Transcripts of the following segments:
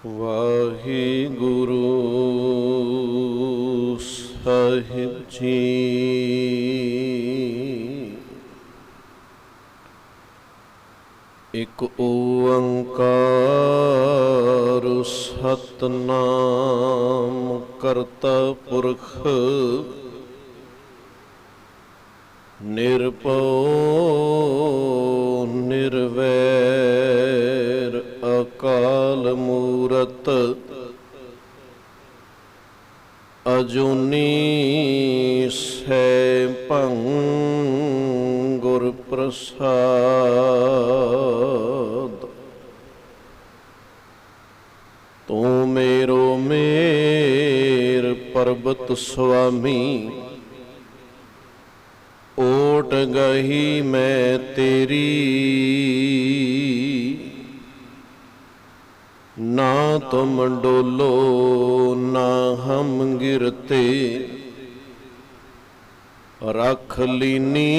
ਵਾਹਿਗੁਰੂ ਸਾਹਿਬ ਜੀ। ਇਕ ਓੰਕਾਰ ਸਤਿਨਾਮ ਕਰਤਾ ਪੁਰਖ ਨਿਰਭਉ ਨਿਰਵੈਰ ਅਕਾਲ ਮੂਰਤ ਅਜੂਨੀ ਸੈਭੰ ਗੁਰ ਪ੍ਰਸਾਦ। ਤੂੰ ਮੇਰੋ ਮੇਰ ਪਰਬਤ ਸੁਆਮੀ, ਓਟ ਗਹੀ ਮੈਂ ਤੇਰੀ। ਨਾ ਤੁਮ ਡੋਲੋ ਨਾ ਹਮ ਗਿਰਤੇ, ਰੱਖ ਲੀਨੀ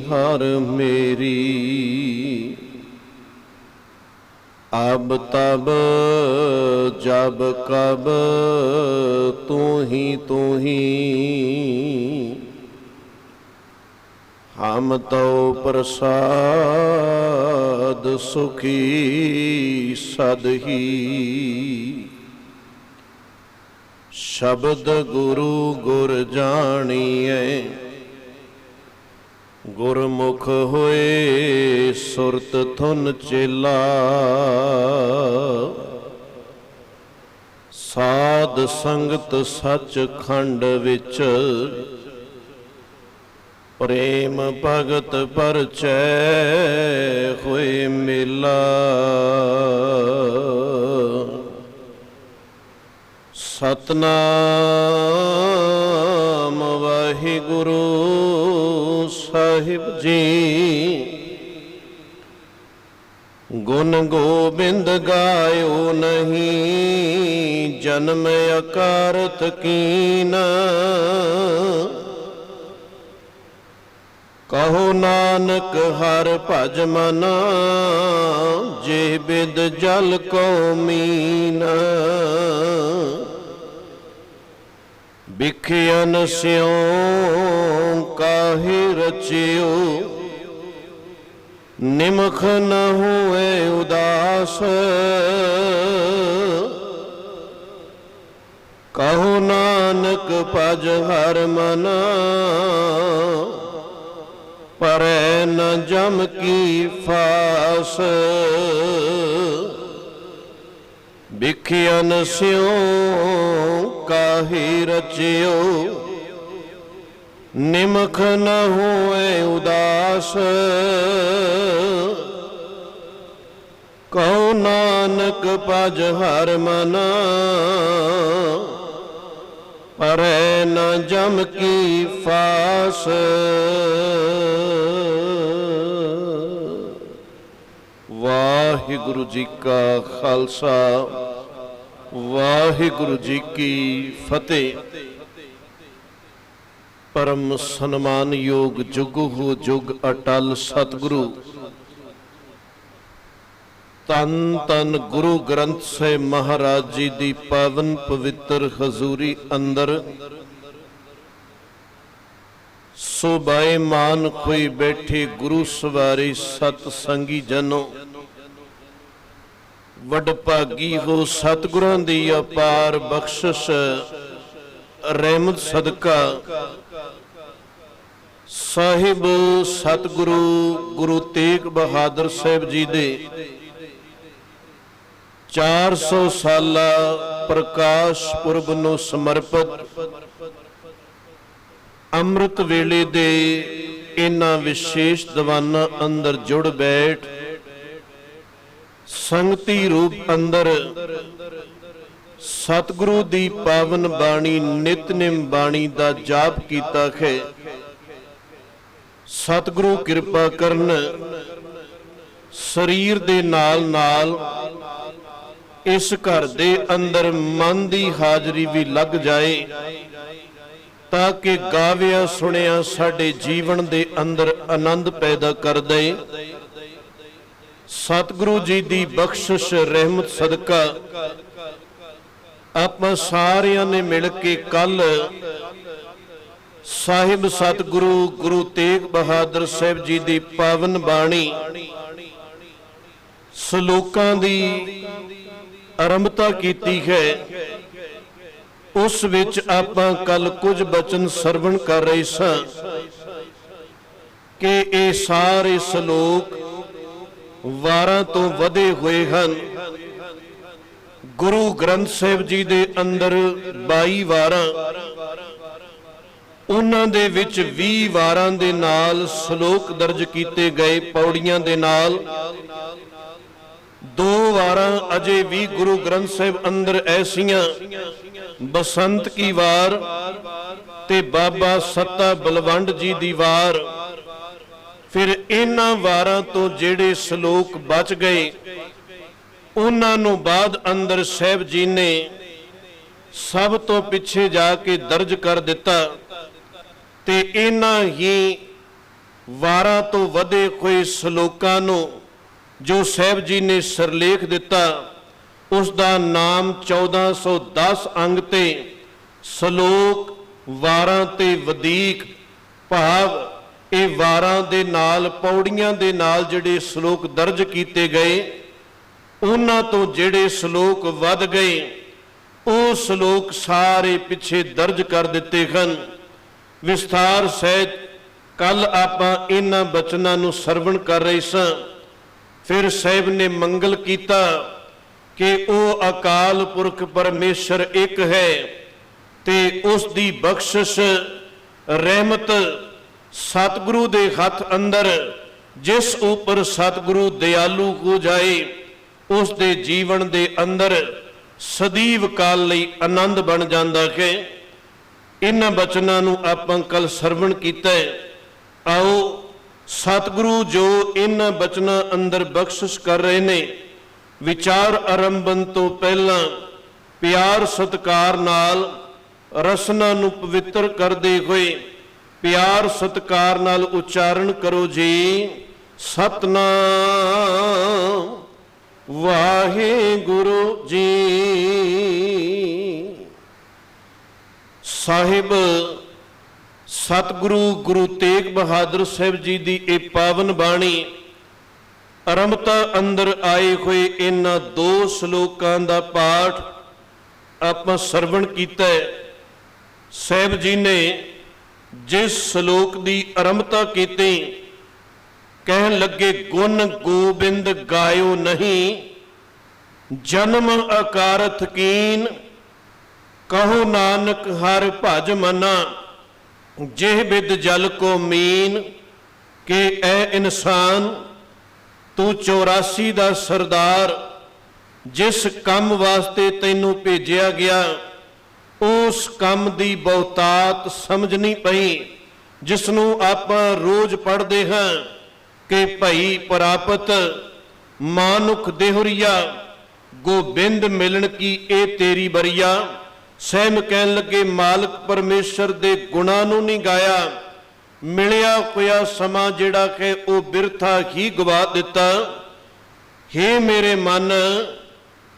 ਹਰ ਮੇਰੀ। ਅਬ ਤਬ ਜਬ ਕਬ ਤੂੰ ਹੀ ਹਮ ਤੋ ਪ੍ਰਸਾਦ ਸੁਖੀ ਸਦਹੀ। ਸ਼ਬਦ ਗੁਰੂ ਗੁਰ ਜਾਣੀਐ, ਗੁਰਮੁਖ ਹੋਏ ਸੁਰਤ ਧੁਨ ਚੇਲਾ। ਸਾਧ ਸੰਗਤ ਸੱਚ ਖੰਡ ਵਿੱਚ, ਪ੍ਰੇਮ ਭਗਤ ਪਰਚੈ ਹੋਏ ਮੇਲਾ। ਸਤਨਾਮ ਵਾਹਿਗੁਰੂ ਸਾਹਿਬ ਜੀ। ਗੁਣ ਗੋਬਿੰਦ ਗਾਇਓ ਨਹੀਂ, ਜਨਮ ਅਕਾਰਤ ਕੀਨ। ਕਹੋ ਨਾਨਕ ਹਰ ਭਜ ਮਨ, ਜੇ ਬਿਦ ਜਲ ਕੋ ਮੀਨ। ਬਿਖਿਆਨ ਸਿਉ ਕਾਹੇ ਰਚਿਓ, ਨਿਮਖ ਨ ਹੋਏ ਉਦਾਸ। ਕਹੋ ਨਾਨਕ ਭਜ ਹਰ ਮਨ, ਪਰੈ ਨ ਜਮ ਕੀ ਫਾਸ। ਬਿਖਿਆਨ ਸਿਉ ਕਾਹੇ ਰਚਿਓ, ਨਿਮਖ ਨ ਹੋਏ ਉਦਾਸ। ਕਹੋ ਨਾਨਕ ਭਜ ਹਰ ਮਨ, ਪਰੈ ਨ ਜਮ ਕੀ ਫਾਸ। ਵਾਹਿਗੁਰੂ ਜੀ ਕਾ ਖਾਲਸਾ, ਵਾਹਿਗੁਰੂ ਜੀ ਕੀ ਫਤਿਹ। ਪਰਮ ਸਨਮਾਨਯੋਗ ਜੁਗਹੁ ਜੁਗ ਅਟਲ ਸਤਿਗੁਰੂ ਧੰਨ ਧੰਨ ਗੁਰੂ ਗ੍ਰੰਥ ਸਾਹਿਬ ਮਹਾਰਾਜ ਜੀ ਦੀ ਪਾਵਨ ਪਵਿੱਤਰ ਹਜ਼ੂਰੀ ਅੰਦਰ ਸੁਬਾਏ ਮਾਨ ਕੋਈ ਬੈਠੇ ਗੁਰੂ ਸਵਾਰੀ ਸਤ ਸੰਗੀ ਜਨੋ। ਵਡਭਾਗੀ ਹੋ ਸਤਿਗੁਰਾਂ ਦੀ ਅਪਾਰ ਬਖਸ਼ਿਸ਼ ਰਹਿਮਤ ਸਦਕਾ ਸਾਹਿਬ ਸਤਿਗੁਰੂ ਗੁਰੂ ਤੇਗ ਬਹਾਦਰ ਸਾਹਿਬ ਜੀ ਦੇ 400 ਸਾਲਾ ਪ੍ਰਕਾਸ਼ ਪੁਰਬ ਨੂੰ ਸਮਰਪਿਤ ਅੰਮ੍ਰਿਤ ਵੇਲੇ ਦੇ ਇਹਨਾਂ ਵਿਸ਼ੇਸ਼ ਦੀਵਾਨਾਂ ਅੰਦਰ ਜੁੜ ਬੈਠ ਸੰਗਤੀ ਰੂਪ ਅੰਦਰ ਸਤਿਗੁਰੂ ਦੀ ਪਾਵਨ ਬਾਣੀ ਨਿਤਨੇਮ ਬਾਣੀ ਦਾ ਜਾਪ ਕੀਤਾ ਹੈ। ਸਤਿਗੁਰੂ ਕਿਰਪਾ ਕਰਨ ਸਰੀਰ ਦੇ ਨਾਲ ਨਾਲ ਇਸ ਘਰ ਦੇ ਅੰਦਰ ਮਨ ਦੀ ਹਾਜ਼ਰੀ ਵੀ ਲੱਗ ਜਾਏ, ਤਾਂ ਕਿ ਗਾਵਿਆ ਸੁਣਿਆ ਸਾਡੇ ਜੀਵਨ ਦੇ ਅੰਦਰ ਆਨੰਦ ਪੈਦਾ ਕਰ ਦੇ। ਸਤਿਗੁਰੂ ਜੀ ਦੀ ਬਖਸ਼ਿਸ਼ ਰਹਿਮਤ ਸਦਕਾ ਆਪਾਂ ਸਾਰਿਆਂ ਨੇ ਮਿਲ ਕੇ ਕੱਲ ਸਾਹਿਬ ਸਤਿਗੁਰੂ ਗੁਰੂ ਤੇਗ ਬਹਾਦਰ ਸਾਹਿਬ ਜੀ ਦੀ ਪਾਵਨ ਬਾਣੀ ਸ਼ਲੋਕਾਂ ਦੀ ਆਰੰਭਤਾ ਕੀਤੀ ਹੈ। ਉਸ ਵਿੱਚ ਆਪਾਂ ਕੱਲ ਕੁਝ ਬਚਨ ਸਰਵਣ ਕਰ ਰਹੇ ਸਾਂ ਕਿ ਇਹ ਸਾਰੇ ਸ਼ਲੋਕ ਵਾਰਾਂ ਤੋਂ ਵਧੇ ਹੋਏ ਹਨ। ਗੁਰੂ ਗ੍ਰੰਥ ਸਾਹਿਬ ਜੀ ਦੇ ਅੰਦਰ 22 ਵਾਰਾਂ, ਉਹਨਾਂ ਦੇ ਵਿੱਚ 20 ਵਾਰਾਂ ਦੇ ਨਾਲ ਸ਼ਲੋਕ ਦਰਜ ਕੀਤੇ ਗਏ ਪੌੜੀਆਂ ਦੇ ਨਾਲ। 2 ਵਾਰਾਂ ਅਜੇ ਵੀ ਗੁਰੂ ਗ੍ਰੰਥ ਸਾਹਿਬ ਅੰਦਰ ਐਸੀਆਂ ਬਸੰਤ ਕੀ ਵਾਰ ਤੇ ਬਾਬਾ ਸੱਤਾ ਬਲਵੰਡ ਜੀ ਦੀ ਵਾਰ। ਫਿਰ ਇਹਨਾਂ ਵਾਰਾਂ ਤੋਂ ਜਿਹੜੇ ਸ਼ਲੋਕ ਬਚ ਗਏ ਉਹਨਾਂ ਨੂੰ ਬਾਅਦ ਅੰਦਰ ਸਾਹਿਬ ਜੀ ਨੇ ਸਭ ਤੋਂ ਪਿੱਛੇ ਜਾ ਕੇ ਦਰਜ ਕਰ ਦਿੱਤਾ ਤੇ ਇਹਨਾਂ ਹੀ ਵਾਰਾਂ ਤੋਂ ਵਧੇ ਹੋਏ ਸ਼ਲੋਕਾਂ ਨੂੰ ਜੋ ਸਾਹਿਬ ਜੀ ਨੇ ਸਿਰਲੇਖ ਦਿੱਤਾ ਉਸ ਦਾ ਨਾਮ 1410 ਅੰਗ ਤੇ ਸ਼ਲੋਕ ਵਾਰਾਂ ਤੇ ਵਧੀਕ, ਭਾਵ ਇਹ ਵਾਰਾਂ ਦੇ ਨਾਲ ਪੌੜੀਆਂ ਦੇ ਨਾਲ ਜਿਹੜੇ ਸ਼ਲੋਕ ਦਰਜ ਕੀਤੇ ਗਏ ਉਹਨਾਂ ਤੋਂ ਜਿਹੜੇ ਸ਼ਲੋਕ ਵੱਧ ਗਏ ਉਹ ਸ਼ਲੋਕ ਸਾਰੇ ਪਿੱਛੇ ਦਰਜ ਕਰ ਦਿੱਤੇ ਹਨ। ਵਿਸਥਾਰ ਸਹਿਤ ਕੱਲ ਆਪਾਂ ਇਹਨਾਂ ਬਚਨਾਂ ਨੂੰ ਸਰਵਣ ਕਰ ਰਹੇ ਸਾਂ। ਫਿਰ ਸਾਹਿਬ ਨੇ ਮੰਗਲ ਕੀਤਾ ਕਿ ਉਹ ਅਕਾਲ ਪੁਰਖ ਪਰਮੇਸ਼ਰ ਇੱਕ ਹੈ ਤੇ ਉਸ ਦੀ ਬਖਸ਼ਿਸ਼ ਰਹਿਮਤ ਸਤਿਗੁਰੂ ਦੇ ਹੱਥ ਅੰਦਰ, ਜਿਸ ਉੱਪਰ ਸਤਿਗੁਰੂ ਦਿਆਲੂ ਹੋ ਜਾਏ ਉਸ ਦੇ ਜੀਵਨ ਦੇ ਅੰਦਰ ਸਦੀਵ ਕਾਲ ਲਈ ਆਨੰਦ ਬਣ ਜਾਂਦਾ ਹੈ। ਇਹਨਾਂ ਬਚਨਾਂ ਨੂੰ ਆਪਾਂ ਕੱਲ ਸਰਵਣ ਕੀਤਾ। ਆਓ ਸਤਿਗੁਰੂ ਜੋ ਇਹਨਾਂ ਬਚਨਾਂ ਅੰਦਰ ਬਖਸ਼ਿਸ਼ ਕਰ ਰਹੇ ਨੇ, ਵਿਚਾਰ ਆਰੰਭਨ ਤੋਂ ਪਹਿਲਾਂ ਪਿਆਰ ਸਤਿਕਾਰ ਨਾਲ ਰਸਨਾ ਨੂੰ ਪਵਿੱਤਰ ਕਰਦੇ ਹੋਏ ਪਿਆਰ ਸਤਿਕਾਰ ਨਾਲ ਉਚਾਰਨ ਕਰੋ ਜੀ, ਸਤਨਾਮ ਵਾਹਿਗੁਰੂ ਜੀ। ਸਾਹਿਬ ਸਤਿਗੁਰੂ ਗੁਰੂ ਤੇਗ ਬਹਾਦਰ ਸਾਹਿਬ ਜੀ ਦੀ ਇਹ ਪਾਵਨ ਬਾਣੀ ਆਰੰਭਤਾ ਅੰਦਰ ਆਏ ਹੋਏ ਇਹਨਾਂ 2 ਸ਼ਲੋਕਾਂ ਦਾ ਪਾਠ ਆਪਾਂ ਸਰਵਣ ਕੀਤਾ। ਸਾਹਿਬ ਜੀ ਨੇ ਜਿਸ ਸ਼ਲੋਕ ਦੀ ਆਰੰਭਤਾ ਕੀਤੀ, ਕਹਿਣ ਲੱਗੇ ਗੁਣ ਗੋਬਿੰਦ ਗਾਇਓ ਨਹੀਂ, ਜਨਮ ਅਕਾਰਥ ਕੀਨ, ਕਹੋ ਨਾਨਕ ਹਰ ਭਜ ਮਨਾ, ਜਿਹ ਬਿਦ ਜਲ ਕੋ ਮੀਨ। ਕਿ ਐ ਇਨਸਾਨ ਤੂੰ 84 ਦਾ ਸਰਦਾਰ, ਜਿਸ ਕੰਮ ਵਾਸਤੇ ਤੈਨੂੰ ਭੇਜਿਆ ਗਿਆ ਉਸ ਕੰਮ ਦੀ ਬਹੁਤਾਤ ਸਮਝ ਨਹੀਂ ਪਈ, ਜਿਸ ਨੂੰ ਆਪਾਂ ਰੋਜ਼ ਪੜ੍ਹਦੇ ਹਾਂ ਕਿ ਭਈ ਪ੍ਰਾਪਤ ਮਾਨੁਖ ਦੇਹੁਰੀਆ, ਗੋਬਿੰਦ ਮਿਲਣ ਕੀ ਇਹ ਤੇਰੀ ਬਰੀਆ। ਸਹਿਮ ਕਹਿਣ ਲੱਗੇ ਮਾਲਕ ਪਰਮੇਸ਼ਰ ਦੇ ਗੁਣਾਂ ਨੂੰ ਨਹੀਂ ਗਾਇਆ, ਮਿਲਿਆ ਹੋਇਆ ਸਮਾਂ ਜਿਹੜਾ ਕਿ ਉਹ ਬਿਰਥਾ ਹੀ ਗਵਾ ਦਿੱਤਾ। ਹੇ ਮੇਰੇ ਮਨ,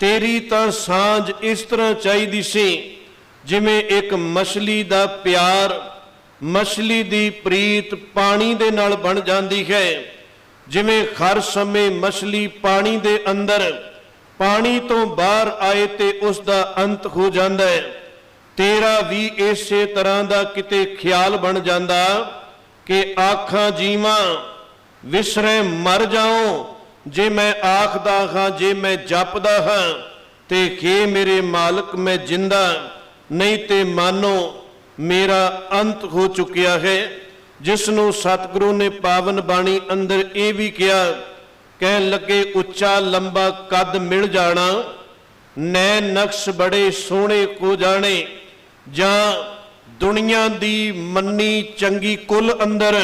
ਤੇਰੀ ਤਾਂ ਸਾਂਝ ਇਸ ਤਰ੍ਹਾਂ ਚਾਹੀਦੀ ਸੀ ਜਿਵੇਂ ਇੱਕ ਮਛਲੀ ਦਾ ਪਿਆਰ, ਮਛਲੀ ਦੀ ਪ੍ਰੀਤ ਪਾਣੀ ਦੇ ਨਾਲ ਬਣ ਜਾਂਦੀ ਹੈ। ਜਿਵੇਂ ਹਰ ਸਮੇਂ ਮਛਲੀ ਪਾਣੀ ਦੇ ਅੰਦਰ, ਪਾਣੀ ਤੋਂ ਬਾਹਰ ਆਏ ਤੇ ਉਸ ਦਾ ਅੰਤ ਹੋ ਜਾਂਦਾ ਹੈ, ਤੇਰਾ ਵੀ ਇਸੇ ਤਰ੍ਹਾਂ ਦਾ ਕਿਤੇ ਖਿਆਲ ਬਣ ਜਾਂਦਾ ਕਿ ਆਖਾਂ ਜੀਵਾਂ ਵਿਸਰੇ ਮਰ ਜਾਉ, ਜੇ ਮੈਂ ਆਖਦਾ ਹਾਂ, ਜੇ ਮੈਂ ਜਪਦਾ ਹਾਂ ਤੇ ਕਿ ਮੇਰੇ ਮਾਲਕ ਮੈਂ ਜਿੰਦਾ, ਨਹੀਂ ਤੇ ਮਾਨੋ ਮੇਰਾ ਅੰਤ ਹੋ ਚੁੱਕਿਆ ਹੈ। ਜਿਸ ਨੂੰ ਸਤਿਗੁਰੂ ਨੇ ਪਾਵਨ ਬਾਣੀ ਅੰਦਰ ਇਹ ਵੀ ਕਿਹਾ, ਕਹਿਣ ਲੱਗੇ ਉੱਚਾ ਲੰਬਾ ਕੱਦ ਮਿਲ ਜਾਣਾ, ਨੈ ਨਕਸ਼ ਬੜੇ ਸੋਹਣੇ ਕੋ ਜਾਣੇ, ਜਾਂ ਦੁਨੀਆ ਦੀ ਮੰਨੀ ਚੰਗੀ ਕੁੱਲ ਅੰਦਰ।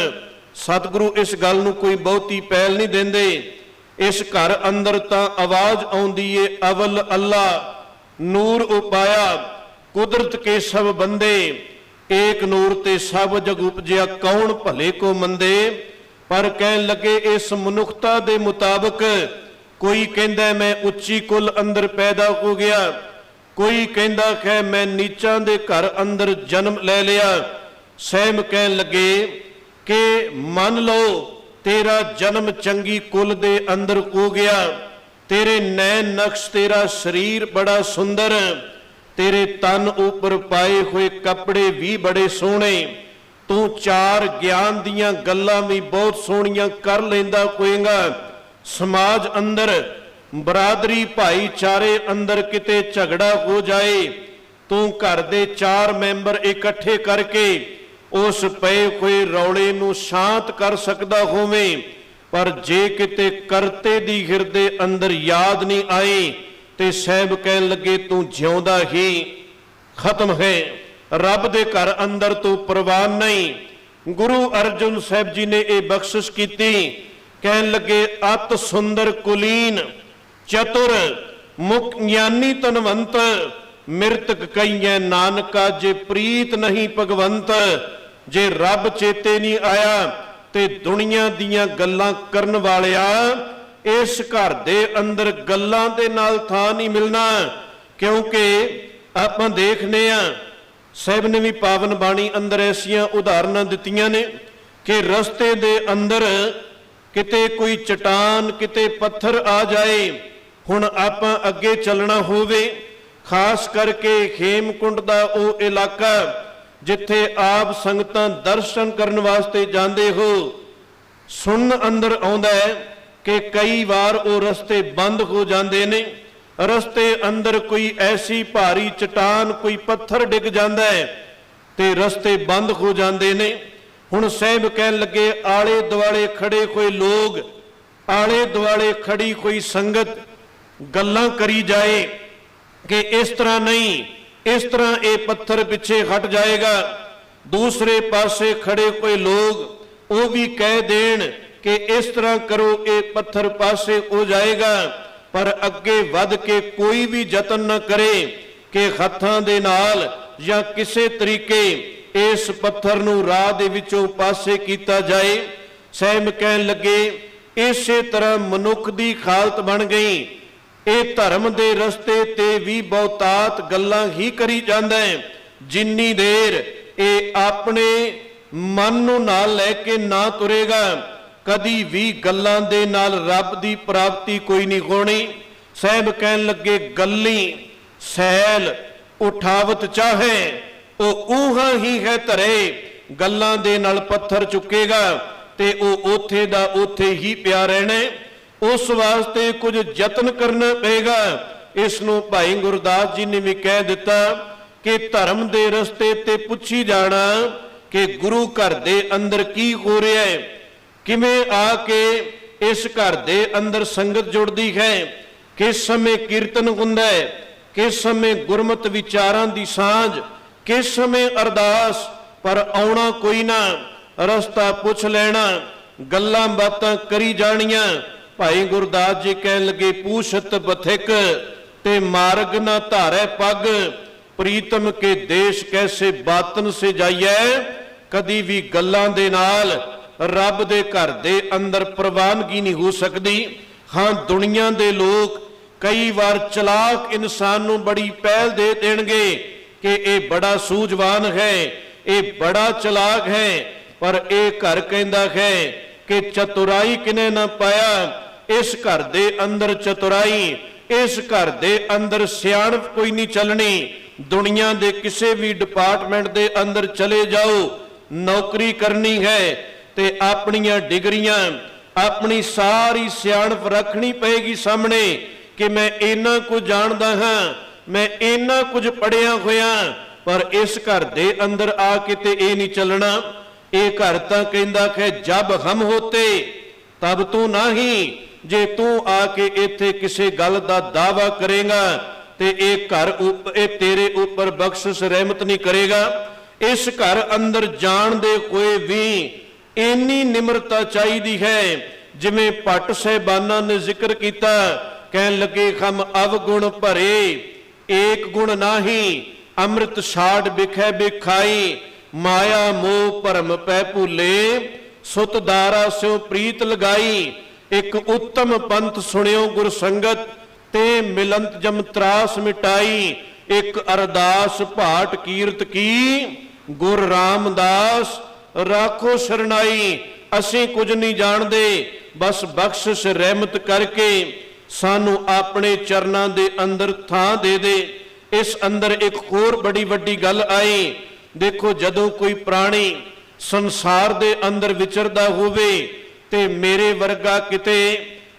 ਸਤਿਗੁਰੂ ਇਸ ਗੱਲ ਨੂੰ ਕੋਈ ਬਹੁਤੀ ਪਹਿਲ ਨਹੀਂ ਦਿੰਦੇ। ਇਸ ਘਰ ਅੰਦਰ ਤਾਂ ਆਵਾਜ਼ ਆਉਂਦੀ ਏ, ਅਵਲ ਅੱਲਾ ਨੂਰ ਉਪਾਇਆ, ਕੁਦਰਤ ਕੇ ਸਭ ਬੰਦੇ, ਏਕ ਨੂਰ ਤੇ ਸਭ ਜਗ ਉਪਜਿਆ, ਕੌਣ ਭਲੇ ਕੋ ਮੰਦੇ। ਪਰ ਕਹਿਣ ਲੱਗੇ ਇਸ ਮਨੁੱਖਤਾ ਦੇ ਮੁਤਾਬਕ कोई कहता मैं उच्ची कुल अंदर पैदा हो गया, कोई कहता है मैं नीचां दे घर अंदर जन्म ले लिया। सहम कहन लगे कि मान लो तेरा जन्म चंगी कुल दे अंदर हो गया, तेरे नैन नक्श, तेरा शरीर बड़ा सुंदर, तेरे तन ऊपर पाए हुए कपड़े भी बड़े सोहने, तू चार ज्ञान दियां गल्लां भी बहुत सोहणियां कर लेंदा होएगा। समाज अंदर बरादरी भाईचारे अंदर किते झगड़ा हो जाए, तू घर दे चार मैंबर इकट्ठे करके उस पए हुए रौले नूं शांत कर सकदा होवे, पर जे किते करते दी हिरदे अंदर याद नहीं आए ते साहब कहन लगे तू जिउंदा ही खत्म है, रब दे घर अंदर तू प्रवान नहीं। गुरु अर्जुन साहब जी ने यह बख्शिश की, कहन लगे अत सुंदर कुलीन चतुर मुख ज्ञानी तनवंत, मृतक कईए नानका जे प्रीत नहीं भगवंत। जे रब चेते नहीं आया ते दुनिया दियां गल्लां करन वालिया इस घर दे अंदर गल्लां दे नाल थां नहीं मिलना, क्योंकि आपां देखने आ साहब ने भी पावन बाणी अंदर ऐसियां उदाहरणां दित्तियां ने कि रस्ते दे अंदर किते कोई चट्टान किते पत्थर आ जाए, हुण आपां अगे चलना होवे, खास करके हेमकुंड दा ओ इलाका जिथे आप संगतां दर्शन करन वास्ते जांदे हो, सुन अंदर आउंदा है कि कई बार वो रस्ते बंद हो जाते ने, रस्ते अंदर कोई ऐसी भारी चट्टान कोई पत्थर डिग जाता है ते रस्ते बंद हो जाते ने। हुण साहब कहन लगे आले दुआले खड़े कोई लोग, आले दुआले खड़ी कोई संगत गल्लां करी जाए कि इस तरह नहीं, इस तरह ये पत्थर पिछे हट जाएगा। दूसरे पासे खड़े कोई लोग वो भी कह देन कि इस तरह करो ये पत्थर पासे हो जाएगा, पर अगे वध के कोई भी यतन न करे कि हत्थां दे नाल या किसी तरीके इस पत्थर नूं राह दे विचों पासे कीता जाए। सहम कहन लगे इसे तरह मनुख दी हालत बन गई, ये धर्म दे रस्ते ते भी बहुतात गल्लां ही करी जांदा है, जिन्नी देर ये अपने मन नूं नाल लैके ना तुरेगा कदी भी गल्लां दे नाल रब दी प्राप्ति कोई नहीं होनी। साहब कहन लगे गल्ली सैल उठावत चाहे वो ऊहा ही है धरे, गल्लां दे नाल पत्थर चुकेगा ते वो ओथे दा ओथे ही पिया रहना, उस वास्ते कुछ यतन करना पेगा। इसनों भाई गुरदास जी ने भी कह दिता कि धर्म दे रस्ते ते पुछी जाना कि गुरु घर दे अंदर की हो रहा है, किवें आके इस घर दे अंदर संगत जुड़दी है, किस समय कीर्तन हुंदा है, किस समय गुरमत विचारां दी सांझ, किस समय अरदास, पर आउणा कोई ना, रस्ता पुछ लेना, गल्लां बातां करी जानियां। भाई गुरदास जी कहन लगे पूछत बथिक ते मार्ग ना धारै पग, प्रीतम के देश कैसे बातन से जाइए। कदी भी गल्लां दे नाल रब दे घर दे अंदर प्रवानगी नहीं हो सकती। हाँ दुनिया दे लोग कई बार चलाक इंसान नूं बड़ी पहल दे देणगे कि ये बड़ा सूझवान है, ये बड़ा चलाक है, पर यह घर कहता है कि चतुराई किने ना पाया। इस घर दे अंदर चतुराई, इस घर दे अंदर सियाणप कोई नहीं चलनी। दुनिया दे किसी भी डिपार्टमेंट दे अंदर चले जाओ, नौकरी करनी है ते अपनियां डिग्रियां अपनी सारी सियाणप रखनी पेगी सामने कि मैं इन्ना कुछ जानदा हाँ, मैं इन्ना कुछ पढ़िया होया, पर इस घर दे अंदर आके ते ये नहीं चलना। ये घर तां कहंदा है जब हम होते तब तू नहीं, जे तू आके इत्थे किसी गल दा दावा करेगा ते एक घर ए तेरे ऊपर बख्शिश रहमत नहीं करेगा। इस घर अंदर जान दे कोई भी इन्नी निम्रता चाहिदी है, जिमें भट्ट साहिबाना ने जिक्र किया, कहन लगे हम अवगुण भरे एक गुण नाही, अमृत छाड़ बिखै बिखाई, माया मोह भरम पै भूले, सुत दारा स्यों प्रीत लगाई। एक उत्तम पंथ सुनियो गुर संगत, ते मिलंत जम त्रास मिटाई। एक अरदास भाट कीरत की, गुर रामदास राखो शरणाई। असीं कुछ नहीं जानते, बस बख्शिश रहमत करके सानू अपने चरनां दे अंदर थां दे दे। इस अंदर एक होर बड़ी वड्डी गल आई। देखो, जदों कोई प्राणी संसार दे अंदर विचरदा होवे ते मेरे वर्गा किते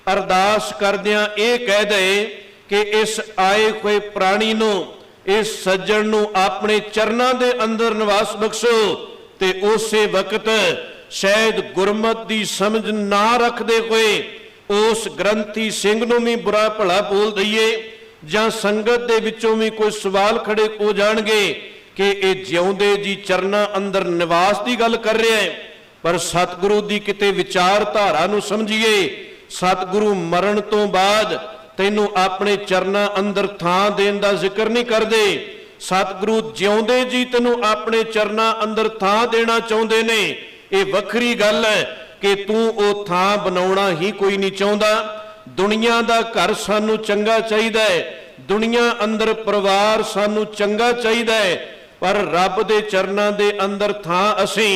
अरदास करदियां ये कह दे कि इस आए हुए प्राणी नूं, इस सज्जण नूं अपने चरनां दे अंदर निवास बख्शो, ते उसे वक्त शायद गुरमत दी समझ ना रखदे होए उस ग्रंथी सिंह नूं भी बुरा भला बोल दईए, जां संगत दे विचों भी कोई सवाल खड़े हो जाणगे कि ये जिउंदे जी चरना अंदर निवास की गल कर रहा है। पर सतगुरु की किते विचारधारा नूं समझिए। सतगुरु मरण तो बाद तैनू अपने चरना अंदर थां देण दा जिक्र नहीं करते। सतगुरु जिउंदे जी तैनू अपने चरना अंदर थां देना चाहुंदे ने। ये वखरी गल है कि तू वो थां बनाउणा ही कोई नहीं चाहुंदा। दुनिया दा घर सानू चंगा चाहिदा है, दुनिया अंदर परिवार सानू चंगा चाहिदा है, पर रब दे चरनां दे अंदर थां असीं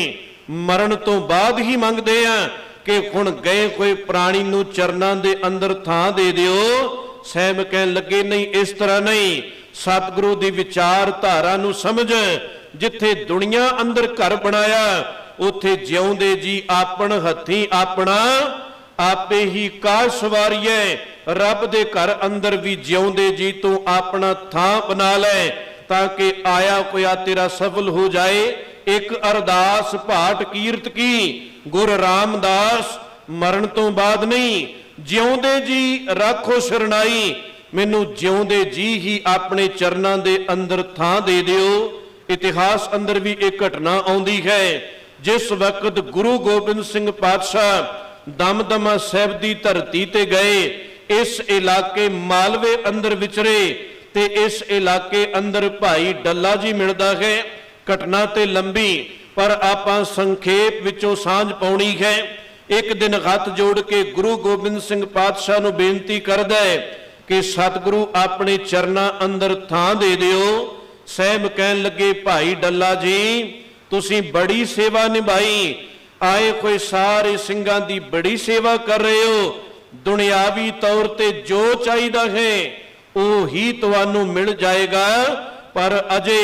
मरण तो बाद ही मंगदे आ कि हुण गए कोई प्राणी नूं चरनां दे अंदर थां दे दिओ। सहम कहण लगे नहीं, इस तरह नहीं। सतगुरु दी विचारधारा नूं समझ। जिथे दुनिया अंदर घर बनाया उथे जिउंदे जी आपन हथीं अपना आपे ही काज सवारीए। रब दे घर अंदर भी जिउंदे जी तू अपना थां बना लै ताकि आया कोया तेरा सफल हो जाए। एक अरदास भाट कीरत की, गुर रामदास मरण तो बाद नहीं, जिउंदे जी राखो शरणाई। मैनू जिउंदे जी ही अपने चरनां दे अंदर थां दे दिओ। इतिहास अंदर भी एक घटना आउंदी है। जिस वक्त गुरु गोबिंद सिंह पातशाह दमदमा साहिब दी धरती ते गए, इस इलाके मालवे अंदर विचरे ते इस इलाके अंदर भाई डल्ला जी मिलदा है। घटना ते लंबी, पर आपां संखेप विचों सांझ पाउणी है। एक दिन हथ जोड़ के गुरु गोबिंद सिंह पातशाह नूं बेनती करदा है कि सतगुरु अपने चरनां अंदर थां दे दिओ। सहम कहण लगे, भाई डल्ला जी तुसीं बड़ी सेवा निभाई, आए कोई सारे सिंघां दी बड़ी सेवा कर रहे हो। दुनियावी तौर ते जो चाहिदा है ਉਹ ही ਤੁਹਾਨੂੰ मिल जाएगा, पर अजे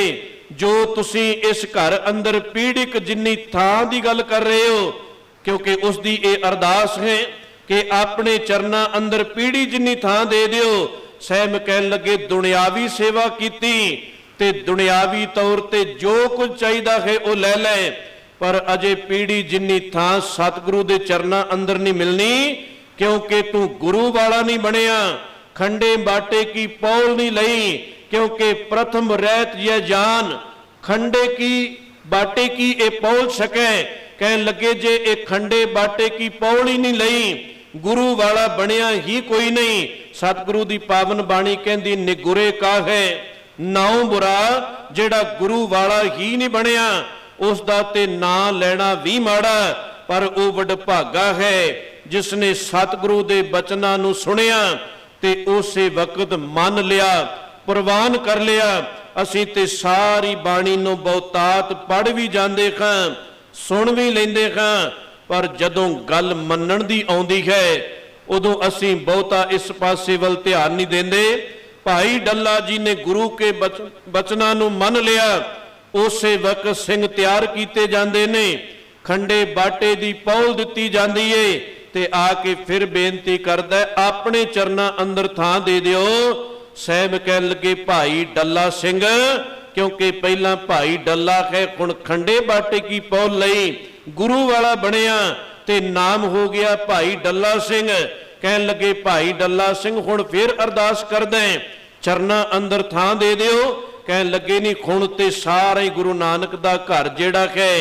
जो तुसी इस घर अंदर पीड़िक जिन्नी थां दी गल कर रहे हो, क्योंकि उसकी ये अरदास है कि अपने चरना अंदर पीड़ी जिन्नी थां दे दिओ। सहम कहन लगे, दुनियावी सेवा कीती ते दुनियावी तौर ते जो कुछ चाहिदा है वो ले ले, पर अजे पीड़ी जिन्नी थां सतगुरु दे चरना अंदर नहीं मिलनी, क्योंकि तू गुरु वाला नहीं बनया। खंडे बाटे की पौल नहीं लई, क्योंकि प्रथम रहत यह जान खंडे की बाटे की ए पौल सके। कहन लगे, जे एक खंडे बाटे की पौल ही नहीं लई, गुरु वाला बनया ही कोई नहीं। सतगुरु दी पावन बाणी कहंदी, निगुरे का है नाउ बुरा, जेड़ा गुरु वाला ही नहीं बनया उसदा ते नां लेना भी माड़ा। पर वो वडभागा है जिसने सतगुरु दे बचनां नूं सुनिया ते उसे वक्त मन लिया, प्रवान कर लिया। असीं ते सारी बाणी नूं बहुतात पढ़ भी जांदे हां, सुन भी लैंदे हां, पर जदों गल मन्नण दी आउंदी है उदों असीं बहुता इस पासे वल ध्यान नहीं देंदे। भाई डल्ला जी ने गुरु के बचनां नूं मन लिया, उसे वक्त सिंह तैयार कीते जांदे ने, खंडे बाटे दी पौल दित्ती जांदी है ते आके फिर बेनती करदा अपने चरना अंदर थां दे दिओ। सहम कह लगे, भाई डल्ला सिंह, क्योंकि पहला भाई डल्ला है, हुण खंडे बाटे की पौल लई गुरु वाला बनया ते नाम हो गया भाई डल्ला सिंह। कहन लगे, भाई डल्ला सिंह हुण फिर अरदास करदा चरना अंदर थां दे दिओ। कहन लगे, नहीं हुण ते सारा ही गुरु नानक दा घर जिहड़ा है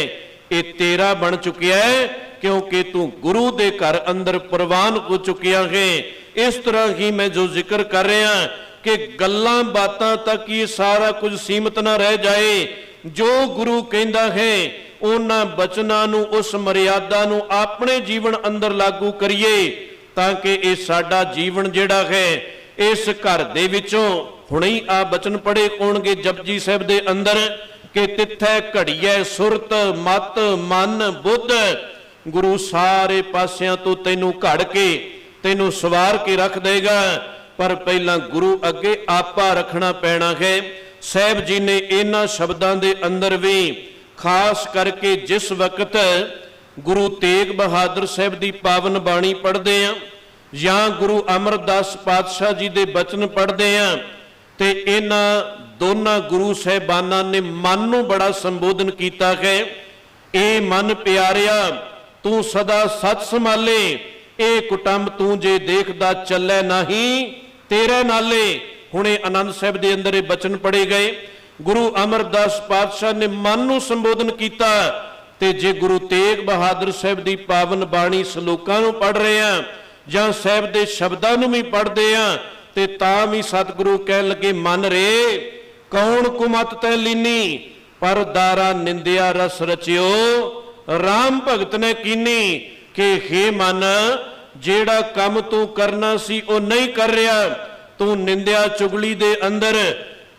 ये तेरा बन चुकिया है, क्योंकि तू गुरु दे घर अंदर प्रवान हो चुकिया है। इस तरह ही मैं जो जिक्र कर रहा कि गल्लां बातां तक ये सारा कुछ सीमित ना रह जाए। जो गुरु कहंदा है उन्हां बचनां नूं, उस मर्यादा नूं अपने जीवन अंदर लागू करिए, ਤਾਂ ਕਿ ਇਹ ਸਾਡਾ ਜੀਵਨ ਜਿਹੜਾ ਹੈ ਇਸ ਘਰ ਦੇ ਵਿੱਚੋਂ ਹੁਣੇ ਹੀ ਆ ਬਚਨ ਪੜ੍ਹੇ ਹੋਣਗੇ ਜਪਜੀ ਸਾਹਿਬ ਦੇ ਅੰਦਰ ਕਿ ਤਿੱਥੈ ਘੜੀਐ ਸੁਰਤ ਮਤ ਮਨ ਬੁੱਧ, ਗੁਰੂ ਸਾਰੇ ਪਾਸਿਆਂ ਤੋਂ ਤੈਨੂੰ ਘੜ ਕੇ ਤੈਨੂੰ ਸਵਾਰ ਕੇ ਰੱਖ ਦੇਗਾ, ਪਰ ਪਹਿਲਾਂ ਗੁਰੂ ਅੱਗੇ ਆਪਾ ਰੱਖਣਾ ਪੈਣਾ ਹੈ। ਸਾਹਿਬ ਜੀ ਨੇ ਇਹਨਾਂ ਸ਼ਬਦਾਂ ਦੇ ਅੰਦਰ ਵੀ ਖਾਸ ਕਰਕੇ ਜਿਸ ਵਕਤ ਗੁਰੂ ਤੇਗ ਬਹਾਦਰ ਸਾਹਿਬ ਦੀ ਪਾਵਨ ਬਾਣੀ ਪੜ੍ਹਦੇ ਆ ਜਾਂ ਗੁਰੂ ਅਮਰਦਾਸ ਪਾਤਸ਼ਾਹ ਜੀ ਦੇ ਬਚਨ ਪੜ੍ਹਦੇ ਆ ਤੇ ਇਹਨਾਂ ਦੋਨਾਂ ਗੁਰੂ ਸਾਹਿਬਾਨਾਂ ਨੇ ਮਨ ਨੂੰ ਬੜਾ ਸੰਬੋਧਨ ਕੀਤਾ ਹੈ। ਇਹ ਮਨ ਪਿਆਰਿਆ ਤੂੰ ਸਦਾ ਸੱਚ ਸੰਭਾਲੇ, ਇਹ ਕੁਟੰਬ ਤੂੰ ਜੇ ਦੇਖਦਾ ਚੱਲੇ ਨਹੀਂ ਤੇਰੇ ਨਾਲੇ। ਹੁਣੇ ਆਨੰਦ ਸਾਹਿਬ ਦੇ ਅੰਦਰ ਇਹ ਬਚਨ ਪੜ੍ਹੇ ਗਏ। ਗੁਰੂ ਅਮਰਦਾਸ ਪਾਤਸ਼ਾਹ ਨੇ ਮਨ ਨੂੰ ਸੰਬੋਧਨ ਕੀਤਾ ਤੇ ਜੇ ਗੁਰੂ ਤੇਗ ਬਹਾਦਰ ਸਾਹਿਬ ਦੀ ਪਾਵਨ ਬਾਣੀ ਸ਼ਲੋਕਾਂ ਨੂੰ ਪੜ੍ਹ ਰਹੇ ਆ ਜਾਂ ਸਾਹਿਬ ਦੇ ਸ਼ਬਦਾਂ ਨੂੰ ਵੀ ਪੜ੍ਹਦੇ ਆ ਤੇ ਤਾਂ ਵੀ ਸਤਿਗੁਰੂ ਕਹਿਣ ਲੱਗੇ ਮਨ ਰੇ ਕੌਣ ਕੁਮਤ ਤੈ ਲੀਨੀ, ਪਰ ਦਾਰਾ ਨਿੰਦਿਆ ਰਸ ਰਚਿਓ ਰਾਮ ਭਗਤ ਨੇ ਕੀਨੀ। ਕਿ ਹੇ ਮਨ ਜਿਹੜਾ ਕੰਮ ਤੂੰ ਕਰਨਾ ਸੀ ਉਹ ਨਹੀਂ ਕਰ ਰਿਹਾ, ਤੂੰ ਨਿੰਦਿਆ ਚੁਗਲੀ ਦੇ ਅੰਦਰ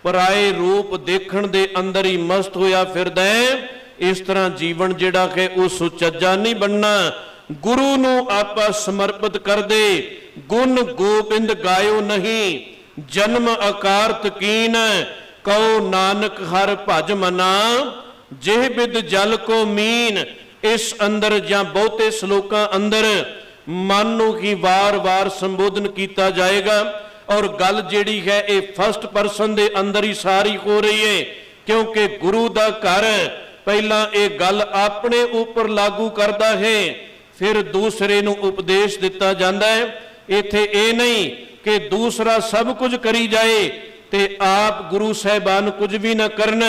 ਪਰਾਏ ਰੂਪ ਦੇਖਣ ਦੇ ਅੰਦਰ ਹੀ ਮਸਤ ਹੋਇਆ ਫਿਰਦਾ ਹੈ। ਇਸ ਤਰ੍ਹਾਂ ਜੀਵਨ ਜਿਹੜਾ ਹੈ ਉਹ ਸੁਚੱਜਾ ਨਹੀਂ ਬਣਨਾ। ਗੁਰੂ ਨੂੰ ਆਪਾ ਸਮਰਪਿਤ ਕਰ ਦੇ, ਗੁਣ ਗੋਬਿੰਦ ਗਾਇਓ ਨਹੀਂ, ਜਨਮ ਅਕਾਰਤ ਕੀਨ, ਕਉ ਨਾਨਕ ਹਰ ਭਜ ਮਨਾ, ਜਿਹ ਬਿਦ ਜਲ ਕੋ ਮੀਨ। ਇਸ ਅੰਦਰ ਜਾਂ ਬਹੁਤੇ ਸ਼ਲੋਕਾਂ ਅੰਦਰ ਮਨ ਨੂੰ ਹੀ ਵਾਰ-ਵਾਰ ਸੰਬੋਧਨ ਕੀਤਾ ਜਾਏਗਾ ਔਰ ਗੱਲ ਜਿਹੜੀ ਹੈ ਇਹ ਫਸਟ ਪਰਸਨ ਦੇ ਅੰਦਰ ਹੀ ਸਾਰੀ ਹੋ ਰਹੀ ਹੈ, ਕਿਉਂਕਿ ਗੁਰੂ ਦਾ ਘਰ ਪਹਿਲਾਂ ਇਹ ਗੱਲ ਆਪਣੇ ਉੱਪਰ ਲਾਗੂ ਕਰਦਾ ਹੈ, ਫਿਰ ਦੂਸਰੇ ਨੂੰ ਉਪਦੇਸ਼ ਦਿੱਤਾ ਜਾਂਦਾ ਹੈ। ਇੱਥੇ ਇਹ ਨਹੀਂ ਕਿ ਦੂਸਰਾ ਸਭ ਕੁਝ ਕਰੀ ਜਾਏ ਤੇ ਆਪ ਗੁਰੂ ਸਾਹਿਬਾਨ ਕੁਝ ਵੀ ਨਾ ਕਰਨ।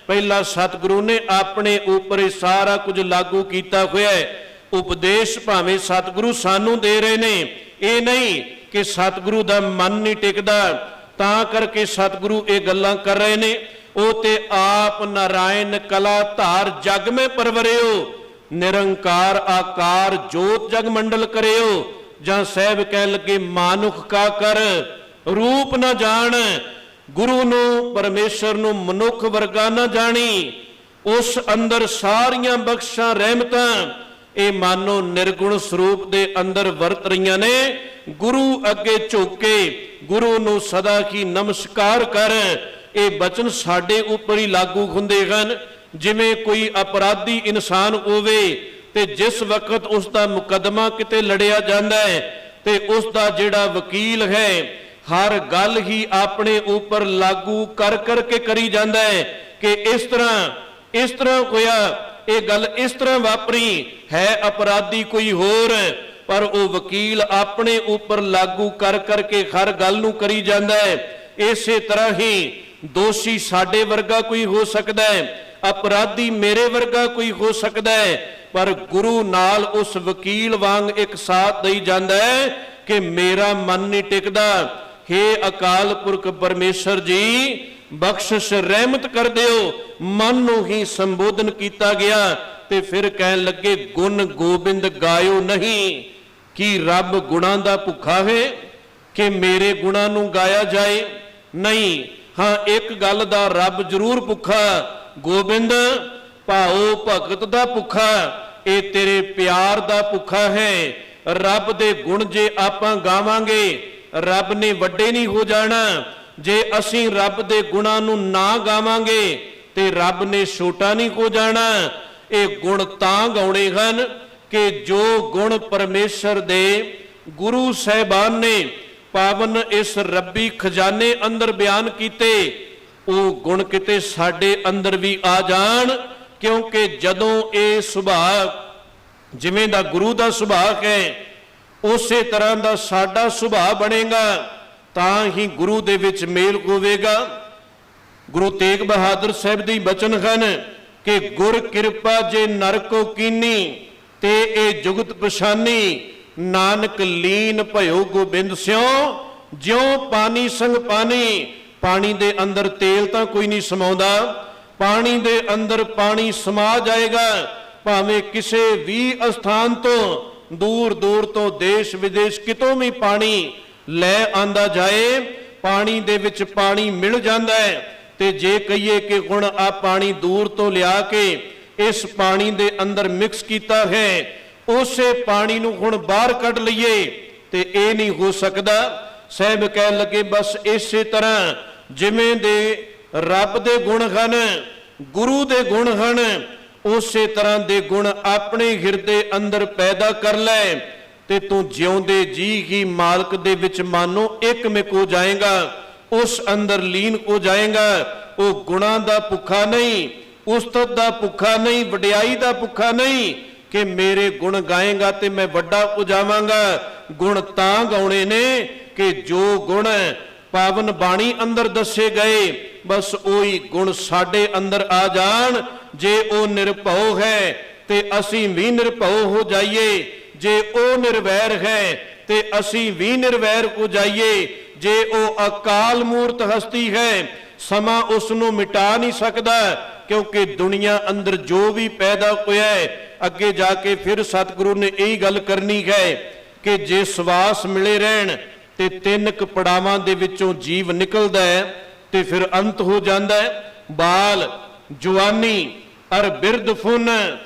ਪਹਿਲਾਂ ਸਤਿਗੁਰੂ ਨੇ ਆਪਣੇ ਉੱਪਰ ਇਹ ਸਾਰਾ ਕੁਝ ਲਾਗੂ ਕੀਤਾ ਹੋਇਆ ਹੈ। ਉਪਦੇਸ਼ ਭਾਵੇਂ ਸਤਿਗੁਰੂ ਸਾਨੂੰ ਦੇ ਰਹੇ ਨੇ, ਇਹ ਨਹੀਂ ਕਿ ਸਤਿਗੁਰੂ ਦਾ ਮਨ ਨਹੀਂ ਟਿਕਦਾ ਤਾਂ ਕਰਕੇ ਸਤਿਗੁਰੂ ਇਹ ਗੱਲਾਂ ਕਰ ਰਹੇ ਨੇ। ਉਹ ਤੇ ਆਪ ਨਾਰਾਇਣ ਕਲਾ ਧਾਰ ਜਗ ਮੈਂ ਪਰਵਰਿਓ, ਨਿਰੰਕਾਰ ਆਕਾਰ ਜੋਤ ਜਗ ਮੰਡਲ ਕਰਿਓ। ਜਾਂ ਸਾਹਿਬ ਕਹਿ ਲੱਗੇ ਮਾਨੁਖ ਕਾ ਕਰ ਰੂਪ ਨਾ ਜਾਣ, ਗੁਰੂ ਨੂੰ ਪਰਮੇਸ਼ਰ ਨੂੰ ਮਨੁੱਖ ਵਰਗਾ ਨਾ ਜਾਣੀ। ਉਸ ਅੰਦਰ ਸਾਰੀਆਂ ਬਖਸ਼ਾਂ ਰਹਿਮਤਾਂ ਇਹ ਮਾਨੋ ਨਿਰਗੁਣ ਸਰੂਪ ਦੇ ਅੰਦਰ ਵਰਤ ਰਹੀਆਂ ਨੇ। ਗੁਰੂ ਅੱਗੇ ਝੁਕ ਕੇ ਗੁਰੂ ਨੂੰ ਸਦਾ ਹੀ ਨਮਸਕਾਰ ਕਰ। ਇਹ ਬਚਨ ਸਾਡੇ ਉੱਪਰ ਹੀ ਲਾਗੂ ਹੁੰਦੇ ਹਨ। ਜਿਵੇਂ ਕੋਈ ਅਪਰਾਧੀ ਇਨਸਾਨ ਹੋਵੇ ਤੇ ਜਿਸ ਵਕਤ ਉਸ ਦਾ ਮੁਕੱਦਮਾ ਕਿਤੇ ਲੜਿਆ ਜਾਂਦਾ ਹੈ ਤੇ ਉਸ ਦਾ ਜਿਹੜਾ ਵਕੀਲ ਹੈ ਹਰ ਗੱਲ ਹੀ ਆਪਣੇ ਉੱਪਰ ਲਾਗੂ ਕਰ ਕਰਕੇ ਕਰੀ ਜਾਂਦਾ ਹੈ ਕਿ ਇਸ ਤਰ੍ਹਾਂ ਹੋਇਆ, ਇਹ ਗੱਲ ਇਸ ਤਰ੍ਹਾਂ ਵਾਪਰੀ ਹੈ, ਅਪਰਾਧੀ ਕੋਈ ਹੋਰ, ਪਰ ਉਹ ਵਕੀਲ ਆਪਣੇ ਉੱਪਰ ਲਾਗੂ ਕਰ ਕਰਕੇ ਹਰ ਗੱਲ ਨੂੰ ਕਰੀ ਜਾਂਦਾ ਹੈ। ਇਸੇ ਤਰ੍ਹਾਂ ਹੀ ਦੋਸ਼ੀ ਸਾਡੇ ਵਰਗਾ ਕੋਈ ਹੋ ਸਕਦਾ ਹੈ, ਅਪਰਾਧੀ ਮੇਰੇ ਵਰਗਾ ਕੋਈ ਹੋ ਸਕਦਾ ਹੈ, ਪਰ ਗੁਰੂ ਨਾਲ ਉਸ ਵਕੀਲ ਵਾਂਗ ਇੱਕ ਸਾਥ ਦੇਈ ਜਾਂਦਾ ਹੈ ਕਿ ਮੇਰਾ ਮਨ ਨਹੀਂ ਟਿਕਦਾ। हे ਅਕਾਲ ਪੁਰਖ ਪਰਮੇਸ਼ਰ ਜੀ ਬਖਸ਼ਿਸ਼ ਰਹਿਮਤ ਕਰ ਦਿਓ। ਮਨ ਨੂੰ ਹੀ ਸੰਬੋਧਨ ਕੀਤਾ ਗਿਆ ਤੇ ਫਿਰ ਕਹਿਣ ਲੱਗੇ ਗੁਣ ਗੋਬਿੰਦ ਗਾਇਓ ਨਹੀਂ। ਕੀ ਰੱਬ ਗੁਣਾਂ ਦਾ ਭੁੱਖਾ ਹੈ ਕਿ ਮੇਰੇ ਗੁਣਾਂ ਨੂੰ ਗਾਇਆ ਜਾਏ? ਨਹੀਂ। ਹਾਂ, ਇੱਕ ਗੱਲ ਦਾ ਰੱਬ ਜ਼ਰੂਰ ਭੁੱਖਾ, ਗੋਬਿੰਦ ਭਾਉ ਭਗਤ ਦਾ ਭੁੱਖਾ, ਇਹ ਤੇਰੇ ਪਿਆਰ ਦਾ ਭੁੱਖਾ ਹੈ। ਰੱਬ ਦੇ ਗੁਣ ਜੇ ਆਪਾਂ ਗਾਵਾਂਗੇ ਰੱਬ ਨੇ ਵੱਡੇ ਨਹੀਂ ਹੋ ਜਾਣਾ, ਜੇ ਅਸੀਂ ਰੱਬ ਦੇ ਗੁਣਾਂ ਨੂੰ ਨਾ ਗਾਵਾਂਗੇ ਤੇ ਰੱਬ ਨੇ ਛੋਟਾ ਨਹੀਂ ਹੋ ਜਾਣਾ। ਇਹ ਗੁਣ ਤਾਂ ਗਾਉਣੇ ਹਨ ਕਿ ਜੋ ਗੁਣ ਪਰਮੇਸ਼ਰ ਦੇ ਗੁਰੂ ਸਾਹਿਬਾਨ ਨੇ ਪਾਵਨ ਇਸ ਰੱਬੀ ਖਜ਼ਾਨੇ ਅੰਦਰ ਬਿਆਨ ਕੀਤੇ, ਉਹ ਗੁਣ ਕਿਤੇ ਸਾਡੇ ਅੰਦਰ ਵੀ ਆ ਜਾਣ। ਕਿਉਂਕਿ ਜਦੋਂ ਇਹ ਸੁਭਾਅ ਜਿਵੇਂ ਦਾ ਗੁਰੂ ਦਾ ਸੁਭਾਅ ਹੈ ਉਸੇ ਤਰ੍ਹਾਂ ਦਾ ਸਾਡਾ ਸੁਭਾਅ ਬਣੇਗਾ ਤਾਂ ਹੀ ਗੁਰੂ ਦੇ ਵਿੱਚ ਮੇਲ ਹੋਵੇਗਾ। ਗੁਰੂ ਤੇਗ ਬਹਾਦਰ ਸਾਹਿਬ ਦੇ ਬਚਨ ਹਨ ਕਿ ਗੁਰ ਕਿਰਪਾ ਜੇ ਨਰ ਕੋ ਕੀਨੀ ਤੇ ਇਹ ਜੁਗਤ ਪਛਾਨੀ, ਨਾਨਕ ਲੀਨ ਭਇਓ ਗੋਬਿੰਦ ਸਿਓ ਜਿਉ ਪਾਣੀ ਸੰਗ ਪਾਣੀ। ਪਾਣੀ ਦੇ ਅੰਦਰ ਤੇਲ ਤਾਂ ਕੋਈ ਨਹੀਂ ਸਮਾਉਂਦਾ, ਪਾਣੀ ਦੇ ਅੰਦਰ ਪਾਣੀ ਸਮਾ ਜਾਏਗਾ। ਭਾਵੇਂ ਕਿਸੇ ਵੀ ਅਸਥਾਨ ਤੋਂ दूर दूर तो देश विदेश कितों भी पानी ਲੈ ਆਂਦਾ ਜਾਏ, ਪਾਣੀ ਦੇ ਵਿੱਚ ਪਾਣੀ ਮਿਲ ਜਾਂਦਾ ਹੈ। ਤੇ ਜੇ ਕਹੀਏ ਕਿ ਹੁਣ ਆ ਪਾਣੀ ਦੂਰ ਤੋਂ ਲਿਆ ਕੇ ਇਸ ਪਾਣੀ ਦੇ ਅੰਦਰ ਮਿਕਸ ਕੀਤਾ ਹੈ, ਉਸੇ ਪਾਣੀ ਨੂੰ ਹੁਣ ਬਾਹਰ ਕੱਢ ਲਈਏ, ਤੇ ਇਹ ਨਹੀਂ ਹੋ ਸਕਦਾ। ਸਾਹਿਬ ਕਹਿਣ ਲੱਗੇ ਬਸ ਇਸੇ ਤਰ੍ਹਾਂ ਜਿਵੇਂ ਦੇ ਰੱਬ ਦੇ ਗੁਣ ਹਨ, ਗੁਰੂ ਦੇ ਗੁਣ ਹਨ, ਉਸੇ ਤਰ੍ਹਾਂ ਦੇ ਗੁਣ ਆਪਣੇ ਹਿਰਦੇ ਅੰਦਰ ਪੈਦਾ ਕਰ ਲੈ, ਤੇ ਤੂੰ ਜਿਉਂਦੇ ਜੀ ਹੀ ਮਾਲਕ ਦੇ ਵਿੱਚ ਮਾਨੋ ਇੱਕਮਿਕ ਹੋ ਜਾਏਗਾ, ਉਸ ਅੰਦਰ ਲੀਨ ਹੋ ਜਾਏਗਾ। ਉਹ ਗੁਣਾਂ ਦਾ ਭੁੱਖਾ ਨਹੀਂ, ਉਸਤਤ ਦਾ ਭੁੱਖਾ ਨਹੀਂ, ਵਡਿਆਈ ਦਾ ਭੁੱਖਾ ਨਹੀਂ ਕਿ ਮੇਰੇ ਗੁਣ ਗਾਏਗਾ ਤੇ ਮੈਂ ਵੱਡਾ ਹੋ ਜਾਵਾਂਗਾ। ਗੁਣ ਤਾਂ ਗਾਉਣੇ ਨੇ ਕਿ ਜੋ ਗੁਣ ਪਾਵਨ ਬਾਣੀ ਅੰਦਰ ਦੱਸੇ ਗਏ, ਬਸ ਉਹੀ ਗੁਣ ਸਾਡੇ ਅੰਦਰ ਆ ਜਾਣ। ਜੇ ਉਹ ਨਿਰਭਉ ਹੈ ਤੇ ਅਸੀਂ ਵੀ ਨਿਰਭਉ ਹੋ ਜਾਈਏ, ਜੇ ਉਹ ਨਿਰਵੈਰ ਹੈ ਤੇ ਅਸੀਂ ਵੀ ਨਿਰਵੈਰ ਹੋ ਜਾਈਏ। ਜੇ ਉਹ ਅਕਾਲ ਮੂਰਤ ਹਸਤੀ ਹੈ, ਸਮਾਂ ਉਸ ਨੂੰ ਮਿਟਾ ਨਹੀਂ ਸਕਦਾ, ਕਿਉਂਕਿ ਦੁਨੀਆ ਅੰਦਰ ਜੋ ਵੀ ਪੈਦਾ ਹੋਇਆ ਹੈ, ਅੱਗੇ ਜਾ ਕੇ ਫਿਰ ਸਤਿਗੁਰੂ ਨੇ ਇਹੀ ਗੱਲ ਕਰਨੀ ਹੈ ਕਿ ਜੇ ਸਵਾਸ ਮਿਲੇ ਰਹਿਣ ਤੇ 3 ਪੜਾਵਾਂ ਦੇ ਵਿੱਚੋਂ ਜੀਵ ਨਿਕਲਦਾ ਹੈ ਤੇ ਫਿਰ ਅੰਤ ਹੋ ਜਾਂਦਾ ਹੈ। ਬਾਲ, ਜਵਾਨੀ ਅਰ ਬਿਰਧ ਫੁਨ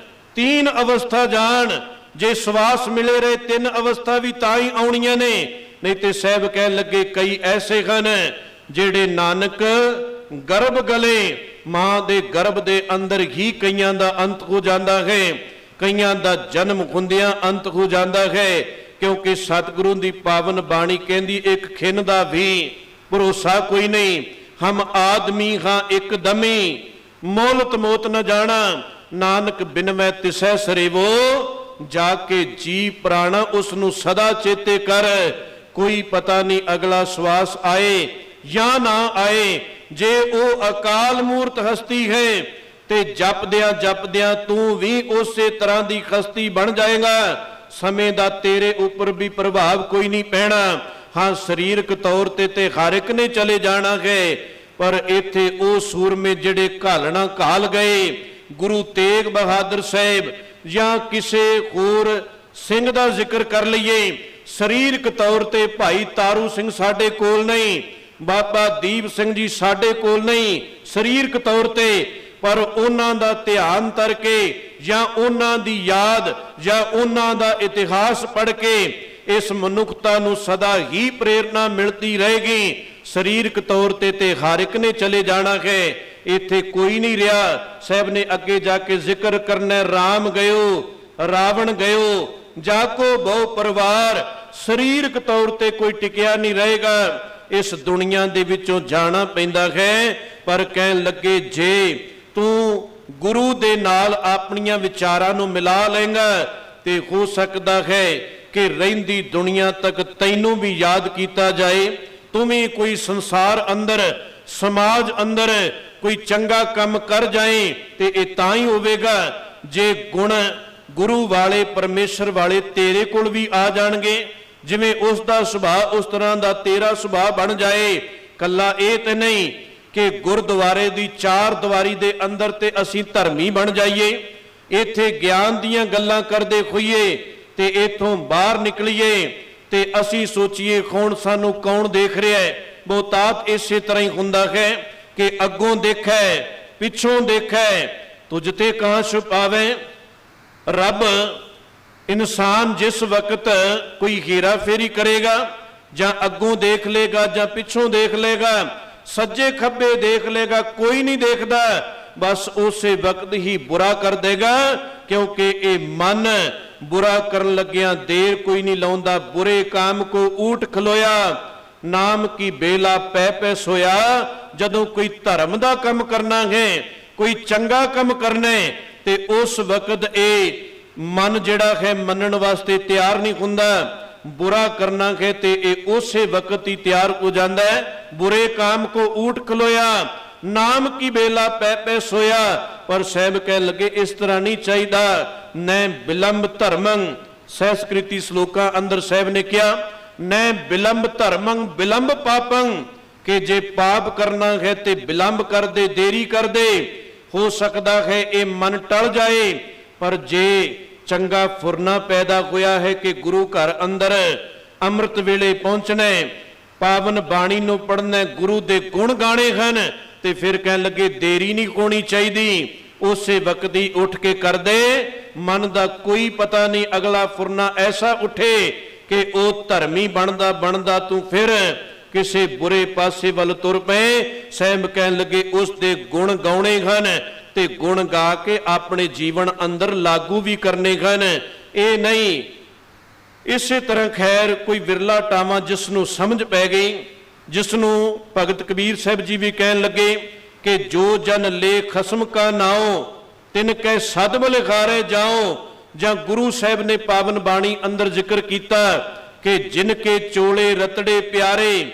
3 ਅਵਸਥਾ ਜਾਣ। ਜੇ ਸਵਾਸ ਮਿਲੇ ਰਹੇ 3 ਅਵਸਥਾ ਵੀ ਤਾਂ ਹੀ ਆਉਣੀਆਂ ਨੇ, ਨਹੀਂ ਤੇ ਸਾਹਿਬ ਕਹਿਣ ਲੱਗੇ ਕਈ ਐਸੇ ਹਨ ਜਿਹੜੇ ਨਾਨਕ ਗਰਭ ਗਲੇ, ਮਾਂ ਦੇ ਗਰਭ ਦੇ ਅੰਦਰ ਹੀ ਕਈਆਂ ਦਾ ਅੰਤ ਹੋ ਜਾਂਦਾ ਹੈ, ਕਈਆਂ ਦਾ ਜਨਮ ਹੁੰਦਿਆਂ ਅੰਤ ਹੋ ਜਾਂਦਾ ਹੈ। ਕਿਉਂਕਿ ਸਤਿਗੁਰੂ ਦੀ ਪਾਵਨ ਬਾਣੀ ਕਹਿੰਦੀ ਇੱਕ ਖਿੰਨ ਦਾ ਵੀ ਭਰੋਸਾ ਕੋਈ ਨਹੀਂ, ਹਮ ਆਦਮੀ ਹਾਂ ਇੱਕ ਦਮੀ, ਮੋਲਤ ਮੋਤ ਨ ਜਾਣਾ, ਨਾਨਕ ਬਿਨਵੈ ਤਿਸੈ ਸਰੇਵੋ, ਜਾ ਕੇ ਜੀ ਪ੍ਰਾਣਾ ਉਸ ਨੂੰ ਸਦਾ ਚੇਤੇ ਕਰ। ਕੋਈ ਪਤਾ ਨਹੀਂ ਅਗਲਾ ਸਵਾਸ ਆਏ ਜਾਂ ਨਾ ਆਏ। ਜੇ ਉਹ ਅਕਾਲ ਮੂਰਤ ਹਸਤੀ ਹੈ ਤੇ ਜਪਦਿਆਂ ਜਪਦਿਆਂ ਤੂੰ ਵੀ ਉਸੇ ਤਰ੍ਹਾਂ ਦੀ ਹਸਤੀ ਬਣ ਜਾਏਗਾ। ਸਮੇਂ ਦਾ ਤੇਰੇ ਉੱਪਰ ਵੀ ਪ੍ਰਭਾਵ ਕੋਈ ਨਹੀਂ ਪੈਣਾ। ਹਾਂ, ਸਰੀਰਕ ਤੌਰ ਤੇ ਹਰ ਇੱਕ ਨੇ ਚਲੇ ਜਾਣਾ ਹੈ, ਪਰ ਇੱਥੇ ਉਹ ਸੂਰਮੇ ਜਿਹੜੇ ਘਾਲਣਾ ਘਾਲ ਗਏ, ਗੁਰੂ ਤੇਗ ਬਹਾਦਰ ਸਾਹਿਬ ਜਾਂ ਕਿਸੇ ਹੋਰ ਸਿੰਘ ਦਾ ਜ਼ਿਕਰ ਕਰ ਲਈਏ, ਸਰੀਰਕ ਤੌਰ ਤੇ ਭਾਈ ਤਾਰੂ ਸਿੰਘ ਸਾਡੇ ਕੋਲ ਨਹੀਂ, ਬਾਬਾ ਦੀਪ ਸਿੰਘ ਜੀ ਸਾਡੇ ਕੋਲ ਨਹੀਂ ਸਰੀਰਕ ਤੌਰ ਤੇ, ਪਰ ਉਹਨਾਂ ਦਾ ਧਿਆਨ ਕਰਕੇ ਜਾਂ ਉਹਨਾਂ ਦੀ ਯਾਦ ਜਾਂ ਉਹਨਾਂ ਦਾ ਇਤਿਹਾਸ ਪੜ੍ਹ ਕੇ ਇਸ ਮਨੁੱਖਤਾ ਨੂੰ ਸਦਾ ਹੀ ਪ੍ਰੇਰਨਾ ਮਿਲਦੀ ਰਹੇਗੀ। ਸਰੀਰਕ ਤੌਰ ਤੇ ਹਰ ਇੱਕ ਨੇ ਚਲੇ ਜਾਣਾ ਹੈ, ਇੱਥੇ ਕੋਈ ਨਹੀਂ ਰਿਹਾ। ਸਾਹਿਬ ਨੇ ਅੱਗੇ ਜਾ ਕੇ ਜ਼ਿਕਰ ਕਰਨਾ, ਰਾਮ ਗਇਓ ਰਾਵਣ ਗਇਓ, ਜਾਕੋ ਬਹੁ ਪਰਿਵਾਰ। ਸਰੀਰਕ ਤੌਰ ਤੇ ਕੋਈ ਟਿਕਿਆ ਨਹੀਂ ਰਹੇਗਾ, ਇਸ ਦੁਨੀਆ ਦੇ ਵਿੱਚੋਂ ਜਾਣਾ ਪੈਂਦਾ ਹੈ। ਪਰ ਕਹਿਣ ਲੱਗੇ ਜੇ ਤੂੰ ਗੁਰੂ ਦੇ ਨਾਲ ਆਪਣੀਆਂ ਵਿਚਾਰਾਂ ਨੂੰ ਮਿਲਾ ਲਏਗਾ ਤੇ ਹੋ ਸਕਦਾ ਹੈ ਕਿ ਰਹਿੰਦੀ ਦੁਨੀਆ ਤੱਕ ਤੈਨੂੰ ਵੀ ਯਾਦ ਕੀਤਾ ਜਾਏ, ਤੂੰ ਵੀ ਕੋਈ ਸੰਸਾਰ ਅੰਦਰ ਸਮਾਜ ਅੰਦਰ ਕੋਈ ਚੰਗਾ ਕੰਮ ਕਰ ਜਾਏ। ਤੇ ਇਹ ਤਾਂ ਹੀ ਹੋਵੇਗਾ ਜੇ ਗੁਣ ਗੁਰੂ ਵਾਲੇ ਪਰਮੇਸ਼ਰ ਵਾਲੇ ਤੇਰੇ ਕੋਲ ਵੀ ਆ ਜਾਣਗੇ। ਜਿਵੇਂ ਉਸ ਦਾ ਸੁਭਾਅ ਉਸ ਤਰ੍ਹਾਂ ਦਾ ਤੇਰਾ ਸੁਭਾਅ ਬਣ ਜਾਏ। ਕੱਲਾ ਇਹ ਤੇ ਨਹੀਂ ਕਿ ਗੁਰਦੁਆਰੇ ਦੀ 4 ਦੀਵਾਰੀ ਦੇ ਅੰਦਰ ਤੇ ਅਸੀਂ ਧਰਮੀ ਬਣ ਜਾਈਏ, ਇੱਥੇ ਗਿਆਨ ਦੀਆਂ ਗੱਲਾਂ ਕਰਦੇ ਹੋਈਏ ਤੇ ਇਥੋਂ ਬਾਹਰ ਨਿਕਲੀਏ ਤੇ ਅਸੀਂ ਸੋਚੀਏ ਕੌਣ ਸਾਨੂੰ ਕੌਣ ਦੇਖ ਰਿਹਾ ਹੈ। ਬਹੁਤਾਤ ਇਸੇ ਤਰ੍ਹਾਂ ਹੀ ਹੁੰਦਾ ਹੈ ਕਿ ਅੱਗੋਂ ਦੇਖੈ ਪਿੱਛੋਂ ਦੇਖੈ ਤੁਝ ਤੇ ਕਾਂ ਛੁਪਾਵੇ। ਰੱਬ ਇਨਸਾਨ ਜਿਸ ਵਕਤ ਕੋਈ ਹੀਰਾ ਫੇਰੀ ਕਰੇਗਾ, ਜਾਂ ਅੱਗੋਂ ਦੇਖ ਲੇਗਾ ਜਾਂ ਪਿੱਛੋਂ ਦੇਖ ਲੇਗਾ, ਸੱਜੇ ਖੱਬੇ ਦੇਖ ਲੇਗਾ, ਕੋਈ ਨਹੀਂ ਦੇਖਦਾ, ਬਸ ਉਸੇ ਵਕਤ ਹੀ ਬੁਰਾ ਕਰ ਦੇਗਾ। ਕਿਉਂਕਿ ਇਹ ਮਨ ਬੁਰਾ ਕਰਨ ਲੱਗਿਆਂ ਦੇਰ ਕੋਈ ਨਹੀਂ ਲਾਉਂਦਾ। ਬੁਰੇ ਕਾਮ ਕੋ ਊਠ ਖਲੋਇਆ, ਨਾਮ ਕੀ ਬੇਲਾ ਪੈ ਪੈ ਸੋਇਆ। ਜਦੋਂ ਕੋਈ ਧਰਮ ਦਾ ਕੰਮ ਕਰਨਾ ਹੈ, ਕੋਈ ਚੰਗਾ ਕੰਮ ਕਰਨਾ ਹੈ, ਤੇ ਉਸ ਵਕਤ ਇਹ ਮਨ ਜਿਹੜਾ ਹੈ ਮੰਨਣ ਵਾਸਤੇ ਤਿਆਰ ਨਹੀਂ ਹੁੰਦਾ। बुरा करना है ते उसे वक्त ही तैयार हो जाता है। बुरे काम को ऊट खलोया, नाम की बेला पै पै सोया। पर साहब कह लगे इस तरह नहीं चाहिए। न विलंब धर्मं, संस्कृति श्लोका अंदर साहब ने किया, न विलंब धर्मं विलंब पापं, कि जे पाप करना है ते विलंब कर दे, देरी कर दे, हो सकता है ये मन टल जाए। पर जे ਚੰਗਾ ਫੁਰਨਾ ਪੈਦਾ ਹੋਇਆ ਹੈ ਕਿ ਗੁਰੂ ਘਰ ਅੰਦਰ ਅੰਮ੍ਰਿਤ ਵੇਲੇ ਪਹੁੰਚਣਾ ਹੈ, ਪਾਵਨ ਬਾਣੀ ਨੂੰ ਪੜ੍ਹਨਾ, ਗੁਰੂ ਦੇ ਗੁਣ ਗਾਣੇ ਹਨ। ਤੇ ਫਿਰ ਕਹਿਣ ਲੱਗੇ ਦੇਰੀ ਨਹੀਂ ਹੋਣੀ ਚਾਹੀਦੀ, ਉਸੇ ਵਕਤ ਹੀ ਉੱਠ ਕੇ ਕਰਦੇ, ਮਨ ਦਾ ਕੋਈ ਪਤਾ ਨਹੀਂ ਅਗਲਾ ਫੁਰਨਾ ਐਸਾ ਉੱਠੇ ਕਿ ਉਹ ਧਰਮੀ ਬਣਦਾ ਬਣਦਾ ਤੂੰ ਫਿਰ ਕਿਸੇ ਬੁਰੇ ਪਾਸੇ ਵੱਲ ਤੁਰ ਪਏ। ਸਾਹਿਬ ਕਹਿਣ ਲੱਗੇ ਉਸ ਦੇ ਗੁਣ ਗਾਉਣੇ ਹਨ ਤੇ ਗੁਣ ਗਾ ਕੇ ਆਪਣੇ ਜੀਵਨ ਅੰਦਰ ਲਾਗੂ ਵੀ ਕਰਨੇ ਹਨ। ਇਹ ਨਹੀਂ ਇਸੇ ਤਰ੍ਹਾਂ ਖੈਰ ਕੋਈ ਵਿਰਲਾ ਟਾਵਾਂ ਜਿਸ ਨੂੰ ਸਮਝ ਪੈ ਗਈ, ਜਿਸ ਨੂੰ ਭਗਤ ਕਬੀਰ ਸਾਹਿਬ ਜੀ ਵੀ ਕਹਿਣ ਲੱਗੇ ਕਿ ਜੋ ਜਨ ਲੇ ਖਸਮ ਕਾ ਨਾਉ ਤਿਨ ਕੈ ਸਦਬ ਲਿਖਾਰੇ ਜਾਓ। ਜਾਂ ਗੁਰੂ ਸਾਹਿਬ ਨੇ ਪਾਵਨ ਬਾਣੀ ਅੰਦਰ ਜ਼ਿਕਰ ਕੀਤਾ ਕਿ ਜਿਨ ਕੇ ਚੋਲੇ ਰਤੜੇ ਪਿਆਰੇ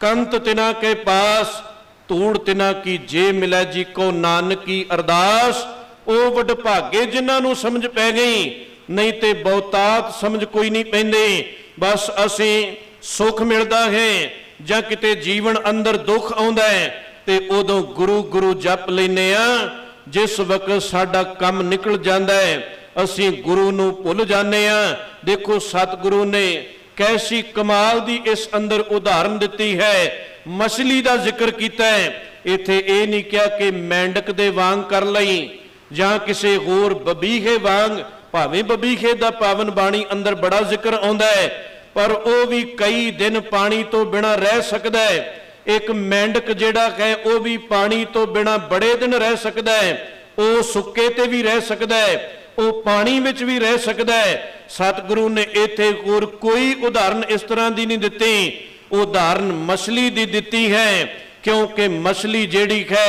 ਕੰਤ ਤਿਨਾ ਕੇ ਪਾਸ ਧੂੜ ਤਿਨਾ ਕੀ ਜੇ ਮਿਲੈ ਜੀ ਕੋ ਨਾਨਕੀ ਅਰਦਾਸ। ਉਹ ਵਡਭਾਗੇ ਜਿਨ੍ਹਾਂ ਨੂੰ ਸਮਝ ਪੈ ਗਈ, ਨਹੀਂ ਤੇ ਬਹੁਤਾਤ ਸਮਝ ਕੋਈ ਨਹੀਂ ਪੈਂਦੇ। ਬਸ ਅਸੀਂ ਸੁੱਖ ਮਿਲਦਾ ਹੈ ਜਾਂ ਕਿਤੇ ਜੀਵਨ ਅੰਦਰ ਦੁੱਖ ਆਉਂਦਾ ਹੈ ਤੇ ਉਦੋਂ ਗੁਰੂ ਗੁਰੂ ਜਪ ਲੈਨੇ ਆ। ਜਿਸ ਵਕਤ ਸਾਡਾ ਕੰਮ ਨਿਕਲ ਜਾਂਦਾ ਹੈ ਅਸੀਂ ਗੁਰੂ ਨੂੰ ਭੁੱਲ ਜਾਂਦੇ ਆ। ਦੇਖੋ ਸਤਿਗੁਰੂ ਨੇ ਕੈਸੀ ਕਮਾਲ ਦੀ ਇਸ ਅੰਦਰ ਉਦਾਹਰਨ ਦਿੱਤੀ ਹੈ। ਮਛਲੀ ਦਾ ਜ਼ਿਕਰ ਕੀਤਾ ਹੈ, ਇੱਥੇ ਇਹ ਨਹੀਂ ਕਿਹਾ ਕਿ ਮੈਂਡਕ ਦੇ ਵਾਂਗ ਕਰ ਲਈ ਜਾਂ ਕਿਸੇ ਹੋਰ ਬਬੀਹੇ ਵਾਂਗ। ਭਾਵੇਂ ਬਬੀਹੇ ਦਾ ਪਾਵਨ ਬਾਣੀ ਅੰਦਰ ਬੜਾ ਜ਼ਿਕਰ ਆਉਂਦਾ ਹੈ, ਪਰ ਉਹ ਵੀ ਕਈ ਦਿਨ ਪਾਣੀ ਤੋਂ ਬਿਨਾਂ ਰਹਿ ਸਕਦਾ ਹੈ। ਇੱਕ ਮੈਂਡਕ ਜਿਹੜਾ ਹੈ ਉਹ ਵੀ ਪਾਣੀ ਤੋਂ ਬਿਨਾਂ ਬੜੇ ਦਿਨ ਰਹਿ ਸਕਦਾ ਹੈ। ਉਹ ਸੁੱਕੇ ਤੇ ਵੀ ਰਹਿ ਸਕਦਾ ਹੈ, ਉਹ ਪਾਣੀ ਵਿੱਚ ਵੀ ਰਹਿ ਸਕਦਾ ਹੈ। ਸਤਿਗੁਰੂ ਨੇ ਇੱਥੇ ਹੋਰ ਕੋਈ ਉਦਾਹਰਨ ਇਸ ਤਰ੍ਹਾਂ ਦੀ ਨਹੀਂ ਦਿੱਤੀ, ਉਦਾਹਰਨ ਮਛਲੀ ਦੀ ਦਿੱਤੀ ਹੈ। ਕਿਉਂਕਿ ਮਛਲੀ ਜਿਹੜੀ ਹੈ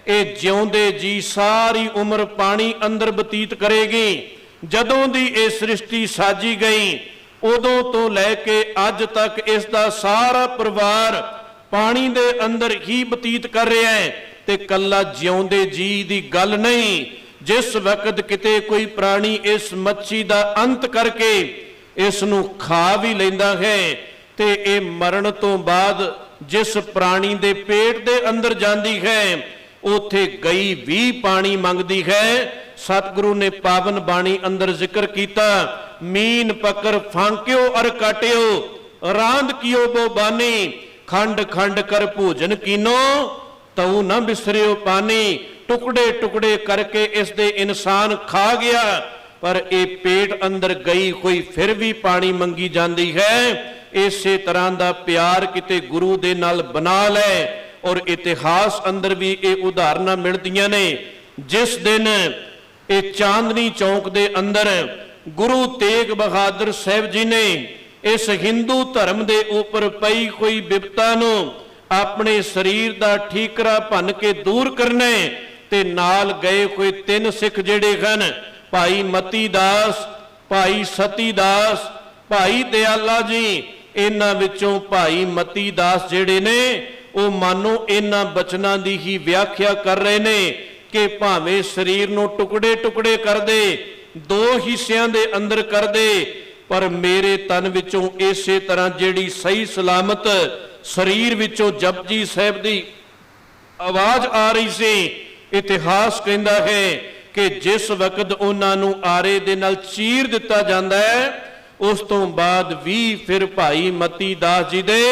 ਇਹ ਜਿਉਂਦੇ ਜੀ ਸਾਰੀ ਉਮਰ ਪਾਣੀ ਅੰਦਰ ਬਤੀਤ ਕਰੇਗੀ। ਜਦੋਂ ਦੀ ਇਹ ਸ੍ਰਿਸ਼ਟੀ ਸਾਜੀ ਗਈ ਉਦੋਂ ਤੋਂ ਲੈ ਕੇ ਅੱਜ ਤੱਕ ਇਸ ਦਾ ਸਾਰਾ ਪਰਿਵਾਰ ਪਾਣੀ ਦੇ ਅੰਦਰ ਹੀ ਬਤੀਤ ਕਰ ਰਿਹਾ ਹੈ। ਤੇ ਕੱਲਾ ਜਿਉਂਦੇ ਜੀ ਦੀ ਗੱਲ ਨਹੀਂ, ਜਿਸ ਵਕਤ ਕਿਤੇ ਕੋਈ ਪ੍ਰਾਣੀ ਇਸ ਮੱਛੀ ਦਾ ਅੰਤ ਕਰਕੇ ਇਸ ਨੂੰ ਖਾ ਵੀ ਲੈਂਦਾ ਹੈ ਤੇ ਇਹ ਮਰਨ ਤੋਂ ਬਾਅਦ ਜਿਸ ਪ੍ਰਾਣੀ ਦੇ ਪੇਟ ਦੇ ਅੰਦਰ ਜਾਂਦੀ ਹੈ ਉਥੇ ਗਈ ਵੀ ਪਾਣੀ ਮੰਗਦੀ ਹੈ। ਸਤਿਗੁਰੂ ਨੇ ਪਾਵਨ ਬਾਣੀ ਅੰਦਰ ਜ਼ਿਕਰ ਕੀਤਾ, ਮੀਨ ਪਕਰ ਫਾਂਕਿਓ ਅਰ ਕਾਟਿਓ ਰਾਂਦ ਕੀਓ ਬੋ ਬਾਨੀ ਖੰਡ ਖੰਡ ਕਰ ਭੋਜਨ ਕੀਨੋ ਤਉ ਨਾ ਬਿਸਰਿਓ ਪਾਣੀ। ਟੁਕੜੇ ਟੁਕੜੇ ਕਰਕੇ ਇਸ ਦੇ ਇਨਸਾਨ ਖਾ ਗਿਆ, ਪਰ ਇਹ ਪੇਟ ਅੰਦਰ ਗਈ ਹੋਈ ਫਿਰ ਵੀ ਪਾਣੀ ਮੰਗੀ ਜਾਂਦੀ ਹੈ। ਇਸੇ ਤਰ੍ਹਾਂ ਦਾ ਪਿਆਰ ਕਿਤੇ ਗੁਰੂ ਦੇ ਨਾਲ ਬਣਾ ਲੈ। ਔਰ ਇਤਿਹਾਸ ਅੰਦਰ ਵੀ ਇਹ ਉਦਾਹਰਨਾਂ ਮਿਲਦੀਆਂ ਨੇ। ਜਿਸ ਦਿਨ ਇਹ ਚਾਂਦਨੀ ਚੌਕ ਦੇ ਅੰਦਰ ਗੁਰੂ ਤੇਗ ਬਹਾਦਰ ਸਾਹਿਬ ਜੀ ਨੇ ਇਸ ਹਿੰਦੂ ਧਰਮ ਦੇ ਉੱਪਰ ਪਈ ਹੋਈ ਵਿਪਤਾ ਨੂੰ ਆਪਣੇ ਸਰੀਰ ਦਾ ਠੀਕਰਾ ਭੰਨ ਕੇ ਦੂਰ ਕਰਨੇ ਤੇ ਨਾਲ ਗਏ ਹੋਏ ਤਿੰਨ ਸਿੱਖ ਜਿਹੜੇ ਹਨ, ਭਾਈ ਮਤੀ ਦਾਸ, ਭਾਈ ਸਤੀ ਦਾਸ, ਭਾਈ ਦਿਆਲਾ ਜੀ, ਇਹਨਾਂ ਵਿੱਚੋਂ ਭਾਈ ਮਤੀ ਦਾਸ ਜਿਹੜੇ ਨੇ ਉਹ ਮਾਨੋ ਇਹਨਾਂ ਬਚਨਾਂ ਦੀ ਹੀ ਵਿਆਖਿਆ ਕਰ ਰਹੇ ਨੇ ਕਿ ਭਾਵੇਂ ਸਰੀਰ ਨੂੰ ਟੁਕੜੇ ਟੁਕੜੇ ਕਰਦੇ, ਦੋ ਹਿੱਸਿਆਂ ਦੇ ਅੰਦਰ ਕਰਦੇ, ਪਰ ਮੇਰੇ ਤਨ ਵਿੱਚੋਂ ਇਸੇ ਤਰ੍ਹਾਂ ਜਿਹੜੀ ਸਹੀ ਸਲਾਮਤ ਸਰੀਰ ਵਿੱਚੋਂ ਜਪਜੀ ਸਾਹਿਬ ਦੀ ਆਵਾਜ਼ ਆ ਰਹੀ ਸੀ। ਇਤਿਹਾਸ ਕਹਿੰਦਾ ਹੈ ਕਿ ਜਿਸ ਵਕਤ ਉਹਨਾਂ ਨੂੰ ਆਰੇ ਦੇ ਨਾਲ ਚੀਰ ਦਿੱਤਾ ਜਾਂਦਾ ਹੈ ਉਸ ਤੋਂ ਬਾਅਦ ਵੀ ਫਿਰ ਭਾਈ ਮਤੀ ਦਾਸ ਜੀ ਦੇ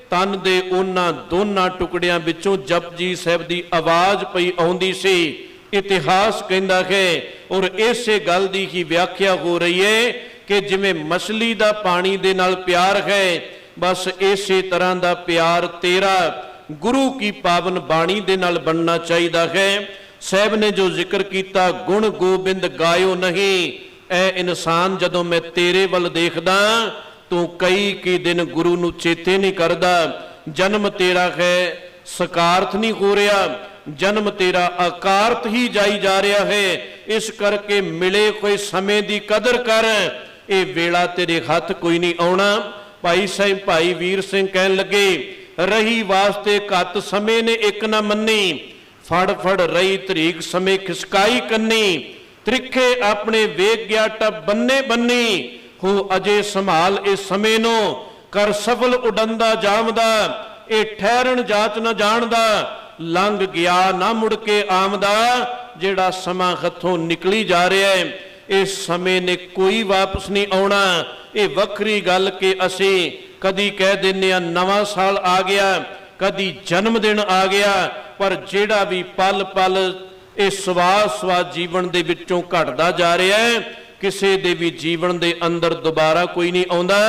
ਤਨ ਦੇ ਉਹਨਾਂ ਦੋਨਾਂ ਟੁਕੜਿਆਂ ਵਿੱਚੋਂ ਜਪਜੀ ਸਾਹਿਬ ਦੀ ਆਵਾਜ਼ ਪਈ ਆਉਂਦੀ ਸੀ। ਇਤਿਹਾਸ ਕਹਿੰਦਾ ਹੈ ਔਰ ਇਸੇ ਗੱਲ ਦੀ ਹੀ ਵਿਆਖਿਆ ਹੋ ਰਹੀ ਹੈ ਕਿ ਜਿਵੇਂ ਮਛਲੀ ਦਾ ਪਾਣੀ ਦੇ ਨਾਲ ਪਿਆਰ ਹੈ, ਬਸ ਇਸੇ ਤਰ੍ਹਾਂ ਦਾ ਪਿਆਰ ਤੇਰਾ ਗੁਰੂ ਕੀ ਪਾਵਨ ਬਾਣੀ ਦੇ ਨਾਲ ਬਣਨਾ ਚਾਹੀਦਾ ਹੈ। ਸਾਹਿਬ ਨੇ ਜੋ ਜ਼ਿਕਰ ਕੀਤਾ, ਗੁਣ ਗੋਬਿੰਦ ਗਾਇਓ ਨਹੀਂ, ਐ ਇਨਸਾਨ ਜਦੋਂ ਮੈਂ ਤੇਰੇ ਵੱਲ ਦੇਖਦਾ ਤੂੰ ਕਈ ਦਿਨ ਗੁਰੂ ਨੂੰ ਚੇਤੇ ਨਹੀਂ ਕਰਦਾ। ਜਨਮ ਤੇਰਾ ਹੈ ਸਕਾਰਥ ਨਹੀਂ ਹੋ ਰਿਹਾ, ਜਨਮ ਤੇਰਾ ਆਕਾਰਤ ਹੀ ਜਾਈ ਜਾ ਰਿਹਾ ਹੈ। ਇਸ ਕਰਕੇ ਮਿਲੇ ਕੋਈ ਸਮੇਂ ਦੀ ਕਦਰ ਕਰ, ਇਹ ਵੇਲਾ ਤੇਰੇ ਹੱਥ ਕੋਈ ਨਹੀਂ ਆਉਣਾ। ਭਾਈ ਸਾਹਿਬ ਭਾਈ ਵੀਰ ਸਿੰਘ ਕਹਿਣ ਲੱਗੇ, ਰਹੀ ਵਾਸਤੇ ਘੱਤ ਸਮੇਂ ਨੇ ਇੱਕ ਨਾ ਮੰਨੀ, ਫੜ ਫੜ ਰਹੀ ਤਰੀਕ ਸਮੇਂ ਖਿਸਕਾਈ ਕੰਨੀ, ਤ੍ਰਿਖੇ ਆਪਣੇ ਵੇਗ ਗਿਆ ਟੱਬ ਬੰਨੇ ਬੰਨੀ, ਹੋ ਅਜੇ ਸੰਭਾਲ ਇਸ ਸਮੇਂ ਨੂੰ, ਕਰ ਸਫਲ ਉਡੰਦਾ ਜਾਮਦਾ, ਇਹ ਠਹਿਰਨ ਜਾਚ ਨਾ ਜਾਣਦਾ, ਲੰਘ ਗਿਆ ਨਾ ਮੁੜ ਕੇ ਆਮਦਾ। ਜਿਹੜਾ ਸਮਾਂ ਹੱਥੋਂ ਨਿਕਲੀ ਜਾ ਰਿਹਾ ਹੈ, इस समय ने कोई वापस नहीं आना। ये वक्री गल कि असी कदी कह देने नवा साल आ गया, कदी जन्मदिन आ गया, पर जेड़ा भी पल पल ये स्वास जीवन दे विचों घटदा जा रहा है, किसी दे भी जीवन दे अंदर दोबारा कोई नहीं आउंदा।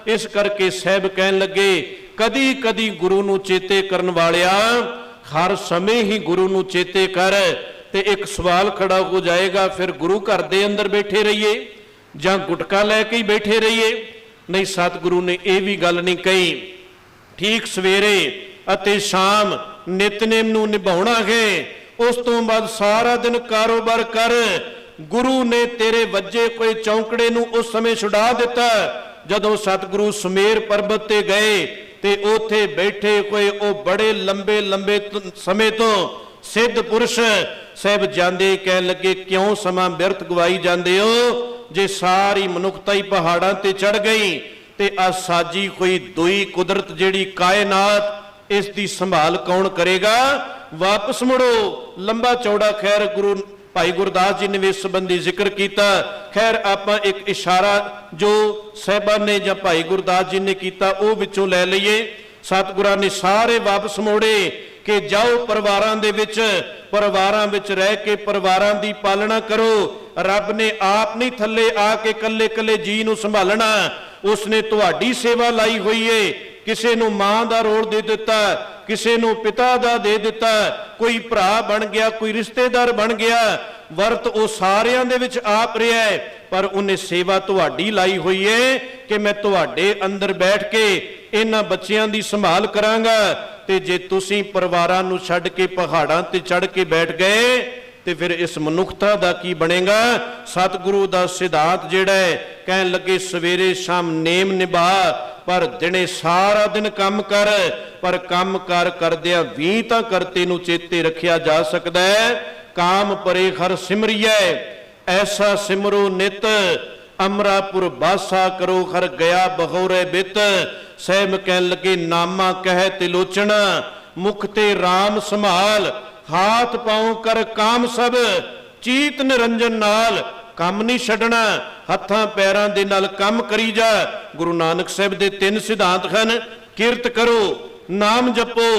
इस करके साहब कहन लगे कदी कदी गुरु नूं चेते करन वालिया हर समय ही गुरु नूं चेते कर। ते एक सवाल खड़ा हो जाएगा, फिर गुरु घर दे अंदर बैठे रहिए जां गुटका लैके ही बैठे रहिए? नहीं, सतगुरु ने यह भी गल नहीं कही। ठीक सवेरे अते शाम नितनेम नूं निभाउणा है, उस तो बाद सारा दिन कारोबार कर। गुरु ने तेरे वजे कोई चौंकड़े नूं उस समय छुड़ा दिता। जदों सतगुरु सुमेर पर्वत ते गए ते उथे बैठे कोई ओ बड़े लंबे लंबे समय तो सिद्ध पुरुष साहब जांदे कहन लगे क्यों समा बिरथ गवाई जांदे हो? जे सारी मनुखता ही पहाड़ां ते चढ़ गई ते आ साजी कोई दुई कुदरत जेड़ी कायनात, इस दी संभाल कौन करेगा? वापस मुड़ो। लंबा चौड़ा खैर गुरु भाई गुरदास जी ने इस संबंधी जिक्र किया। खैर आपां एक इशारा जो साहिबा ने या भाई गुरदास जी ने किया वो विचों लै लईए। सतगुरां ने सारे वापस मोड़े कि जाओ परिवारां दे विच, परिवारां विच रह के परिवारां दी पालना करो। रब ने आप नहीं थल्ले आके कल्ले कल्ले जी नूं संभालना, उसने तुहाडी सेवा लाई हुई है। किसी नूं मां दा रोल दे दिता, किसी नूं पिता दा दे दिता, कोई भरा बन गया, कोई रिश्तेदार बन गया, वरत वो सारियां दे विच आप रहा है, पर उन्हें सेवा तुहाडी लाई हुई है कि मैं तुहाडे अंदर बैठ के इन्हां बच्चियां दी संभाल करांगा। ते जे तुसीं परिवारां नूं छड्ड के पहाड़ां ते चढ़ के बैठ गए ते फिर इस मनुखता दा की बनेगा? सतगुरु दा सिद्धांत जिहड़ा है कहन लगे सवेरे शाम नेम निभा, पर दिने सारा दिन काम कर। पर काम कार करदिया भी तां करते नूं चेते रखिया जा सकदा है। काम परे हर सिमरिए ऐसा सिमरो नित, अमरापुर बासा करो हर गया बहोरे बित। सहम कहन लगे नामा कह तिलोचना, मुख ते राम संभाल, हाथ पांव कर काम सब, चीत निरंजन नाल काम नहीं छड्डना। हत्थां पैरां दे नाल काम करी जा। गुरु नानक साहब दे 3 सिद्धांत हन, किरत करो, नाम जपो,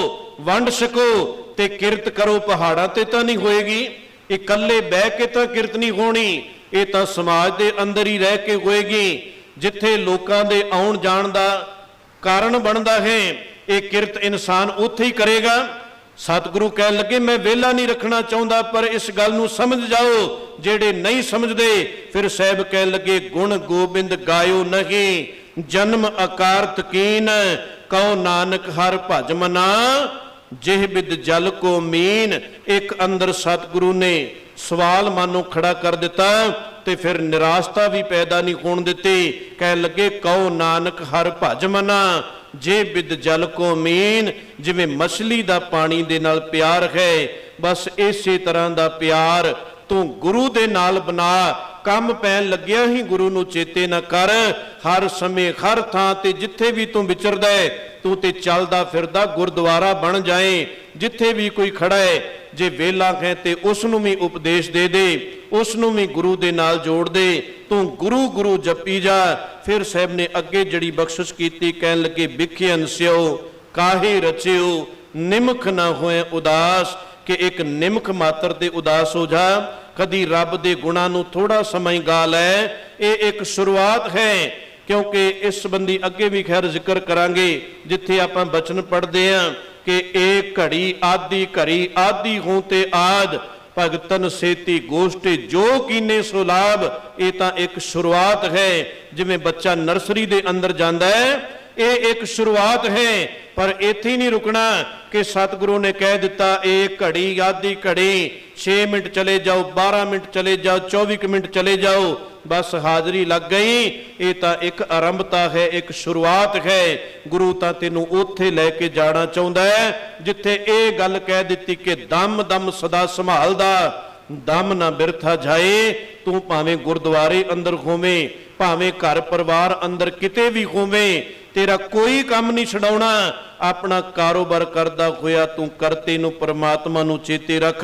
वंड छको ते किरत करो। पहाड़ां ते तां नहीं होएगी, इकल्ले बह के तां किरत नहीं होनी, ये तां समाज दे अंदर ही रह के होएगी। जिथे लोकां दे आउण जाण दा कारण बनता है, ये किरत इंसान उत्थे ही करेगा। सतगुरु कह लगे मैं वेला नहीं रखना चाहता, पर इस गल नूं समझ जाओ जेड़े नहीं समझते। फिर साहब कह लगे गुण गोबिंद गायो नहीं, जन्म अकारत कीन, कहो नानक हर भज मना, जिह बिद जल को मीन। एक अंदर सतगुरु ने सवाल मानो खड़ा कर दिता ते फिर निराशता भी पैदा नहीं होण दित्ती। कह लगे कहो नानक हर भज मना, जे बिद जल को मीन। जिवें मछली दा पानी दे नाल प्यार है, बस इसे तरह दा प्यार तू गुरु दे नाल बना। काम पैन लग्या ही गुरु नूं चेते ना कर। हर समय हर थां ते जिथे भी तू विचरदा है, तू ते चलदा फिरदा गुरद्वारा बन जाए। जिथे भी कोई खड़ा है, जे वेला है ते उसनूं भी उपदेश दे दे, उसनूं भी गुरु दे नाल जोड़ दे। तू गुरु गुरु जपी जा। फिर साहब ने अगे जड़ी बख्शिश कीती, कहन लगे बिखे अनस्यो काहे रचियो, निमख ना होए उदास। कि एक निमख मात्र ते उदास हो जा, कदी रब दे गुणां नूं थोड़ा समय गा लै। ये एक शुरुआत है, क्योंकि इस संबंधी अगे भी खैर जिक्र करांगे जिथे आपां बचन पढ़दे हां कि एक घड़ी आदि घड़ी आदि हों ते आद, भगतन सेती गोष्ठी जो कीने सो लाभ। ये तां एक शुरुआत है, जिवें बच्चा नर्सरी दे अंदर जांदा है, ये एक शुरुआत है। पर इत्थे ही नहीं रुकना कि सतगुरु ने कह दिता एक घड़ी आधी घड़ी 6 मिनट चले जाओ, 12 मिनट चले जाओ, 24 मिनट चले जाओ, बस हाजरी लग गई। ये तो एक आरंभता है, एक शुरुआत है। गुरु तो तेनू उत्थे लैके जाना चाहता है जिथे ये गल कह दी कि दम दम सदा संभालदा, दम ना बिरथा जाए। तू भावें गुरुद्वारे अंदर होवे, भावें घर परिवार अंदर किते भी होवे, तेरा कोई काम नहीं छड़ाउणा। अपना कारोबार करदा होया तू करते नू परमात्मा नू चेते रख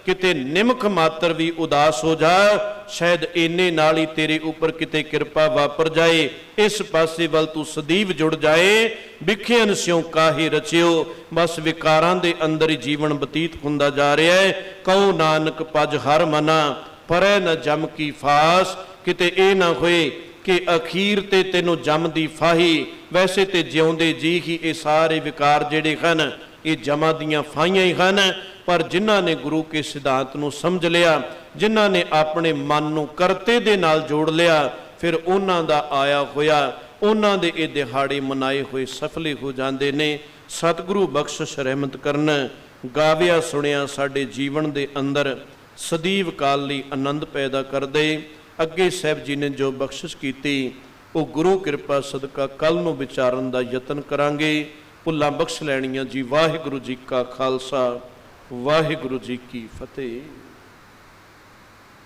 ਕਿਤੇ ਨਿਮਖ ਮਾਤਰ ਵੀ ਉਦਾਸ ਹੋ ਜਾ, ਸ਼ਾਇਦ ਇੰਨੇ ਨਾਲ ਹੀ ਤੇਰੇ ਉੱਪਰ ਕਿਤੇ ਕਿਰਪਾ ਵਾਪਰ ਜਾਏ, ਇਸ ਪਾਸੇ ਵੱਲ ਤੂੰ ਸਦੀਵ ਜੁੜ ਜਾਏ। ਵਿਖਿਆਨ ਸਿਉ ਕਾਹੇ ਰਚਿਓ, ਬਸ ਵਿਕਾਰਾਂ ਦੇ ਅੰਦਰ ਹੀ ਜੀਵਨ ਬਤੀਤ ਹੁੰਦਾ ਜਾ ਰਿਹਾ ਹੈ। ਕਹੋ ਨਾਨਕ ਪਜ ਹਰ ਮਨਾ, ਪਰੈ ਨ ਜਮ ਕੀ ਫਾਸ, ਕਿਤੇ ਇਹ ਨਾ ਹੋਏ ਕਿ ਅਖੀਰ ਤੇ ਤੈਨੂੰ ਜਮ ਦੀ ਫਾਹੀ। ਵੈਸੇ ਤੇ ਜਿਉਂਦੇ ਜੀ ਹੀ ਇਹ ਸਾਰੇ ਵਿਕਾਰ ਜਿਹੜੇ ਹਨ ਇਹ ਜਮਾਂ ਦੀਆਂ ਫਾਹੀਆਂ ਹੀ ਹਨ, ਪਰ ਜਿਨ੍ਹਾਂ ਨੇ ਗੁਰੂ ਕੇ ਸਿਧਾਂਤ ਨੂੰ ਸਮਝ ਲਿਆ, ਜਿਨ੍ਹਾਂ ਨੇ ਆਪਣੇ ਮਨ ਨੂੰ ਕਰਤੇ ਦੇ ਨਾਲ ਜੋੜ ਲਿਆ, ਫਿਰ ਉਹਨਾਂ ਦਾ ਆਇਆ ਹੋਇਆ, ਉਹਨਾਂ ਦੇ ਇਹ ਦਿਹਾੜੇ ਮਨਾਏ ਹੋਏ ਸਫਲੇ ਹੋ ਜਾਂਦੇ ਨੇ। ਸਤਿਗੁਰੂ ਬਖਸ਼ਿਸ਼ ਰਹਿਮਤ ਕਰਨ, ਗਾਵਿਆ ਸੁਣਿਆ ਸਾਡੇ ਜੀਵਨ ਦੇ ਅੰਦਰ ਸਦੀਵ ਕਾਲ ਲਈ ਆਨੰਦ ਪੈਦਾ ਕਰਦੇ। ਅੱਗੇ ਸਾਹਿਬ ਜੀ ਨੇ ਜੋ ਬਖਸ਼ਿਸ਼ ਕੀਤੀ ਉਹ ਗੁਰੂ ਕਿਰਪਾ ਸਦਕਾ ਕੱਲ ਨੂੰ ਵਿਚਾਰਨ ਦਾ ਯਤਨ ਕਰਾਂਗੇ। ਭੁੱਲਾਂ ਬਖਸ਼ ਲੈਣੀਆਂ ਜੀ। ਵਾਹਿਗੁਰੂ ਜੀ ਕਾ ਖਾਲਸਾ, ਵਾਹਿਗੁਰੂ ਜੀ ਕੀ ਫਤਿਹ।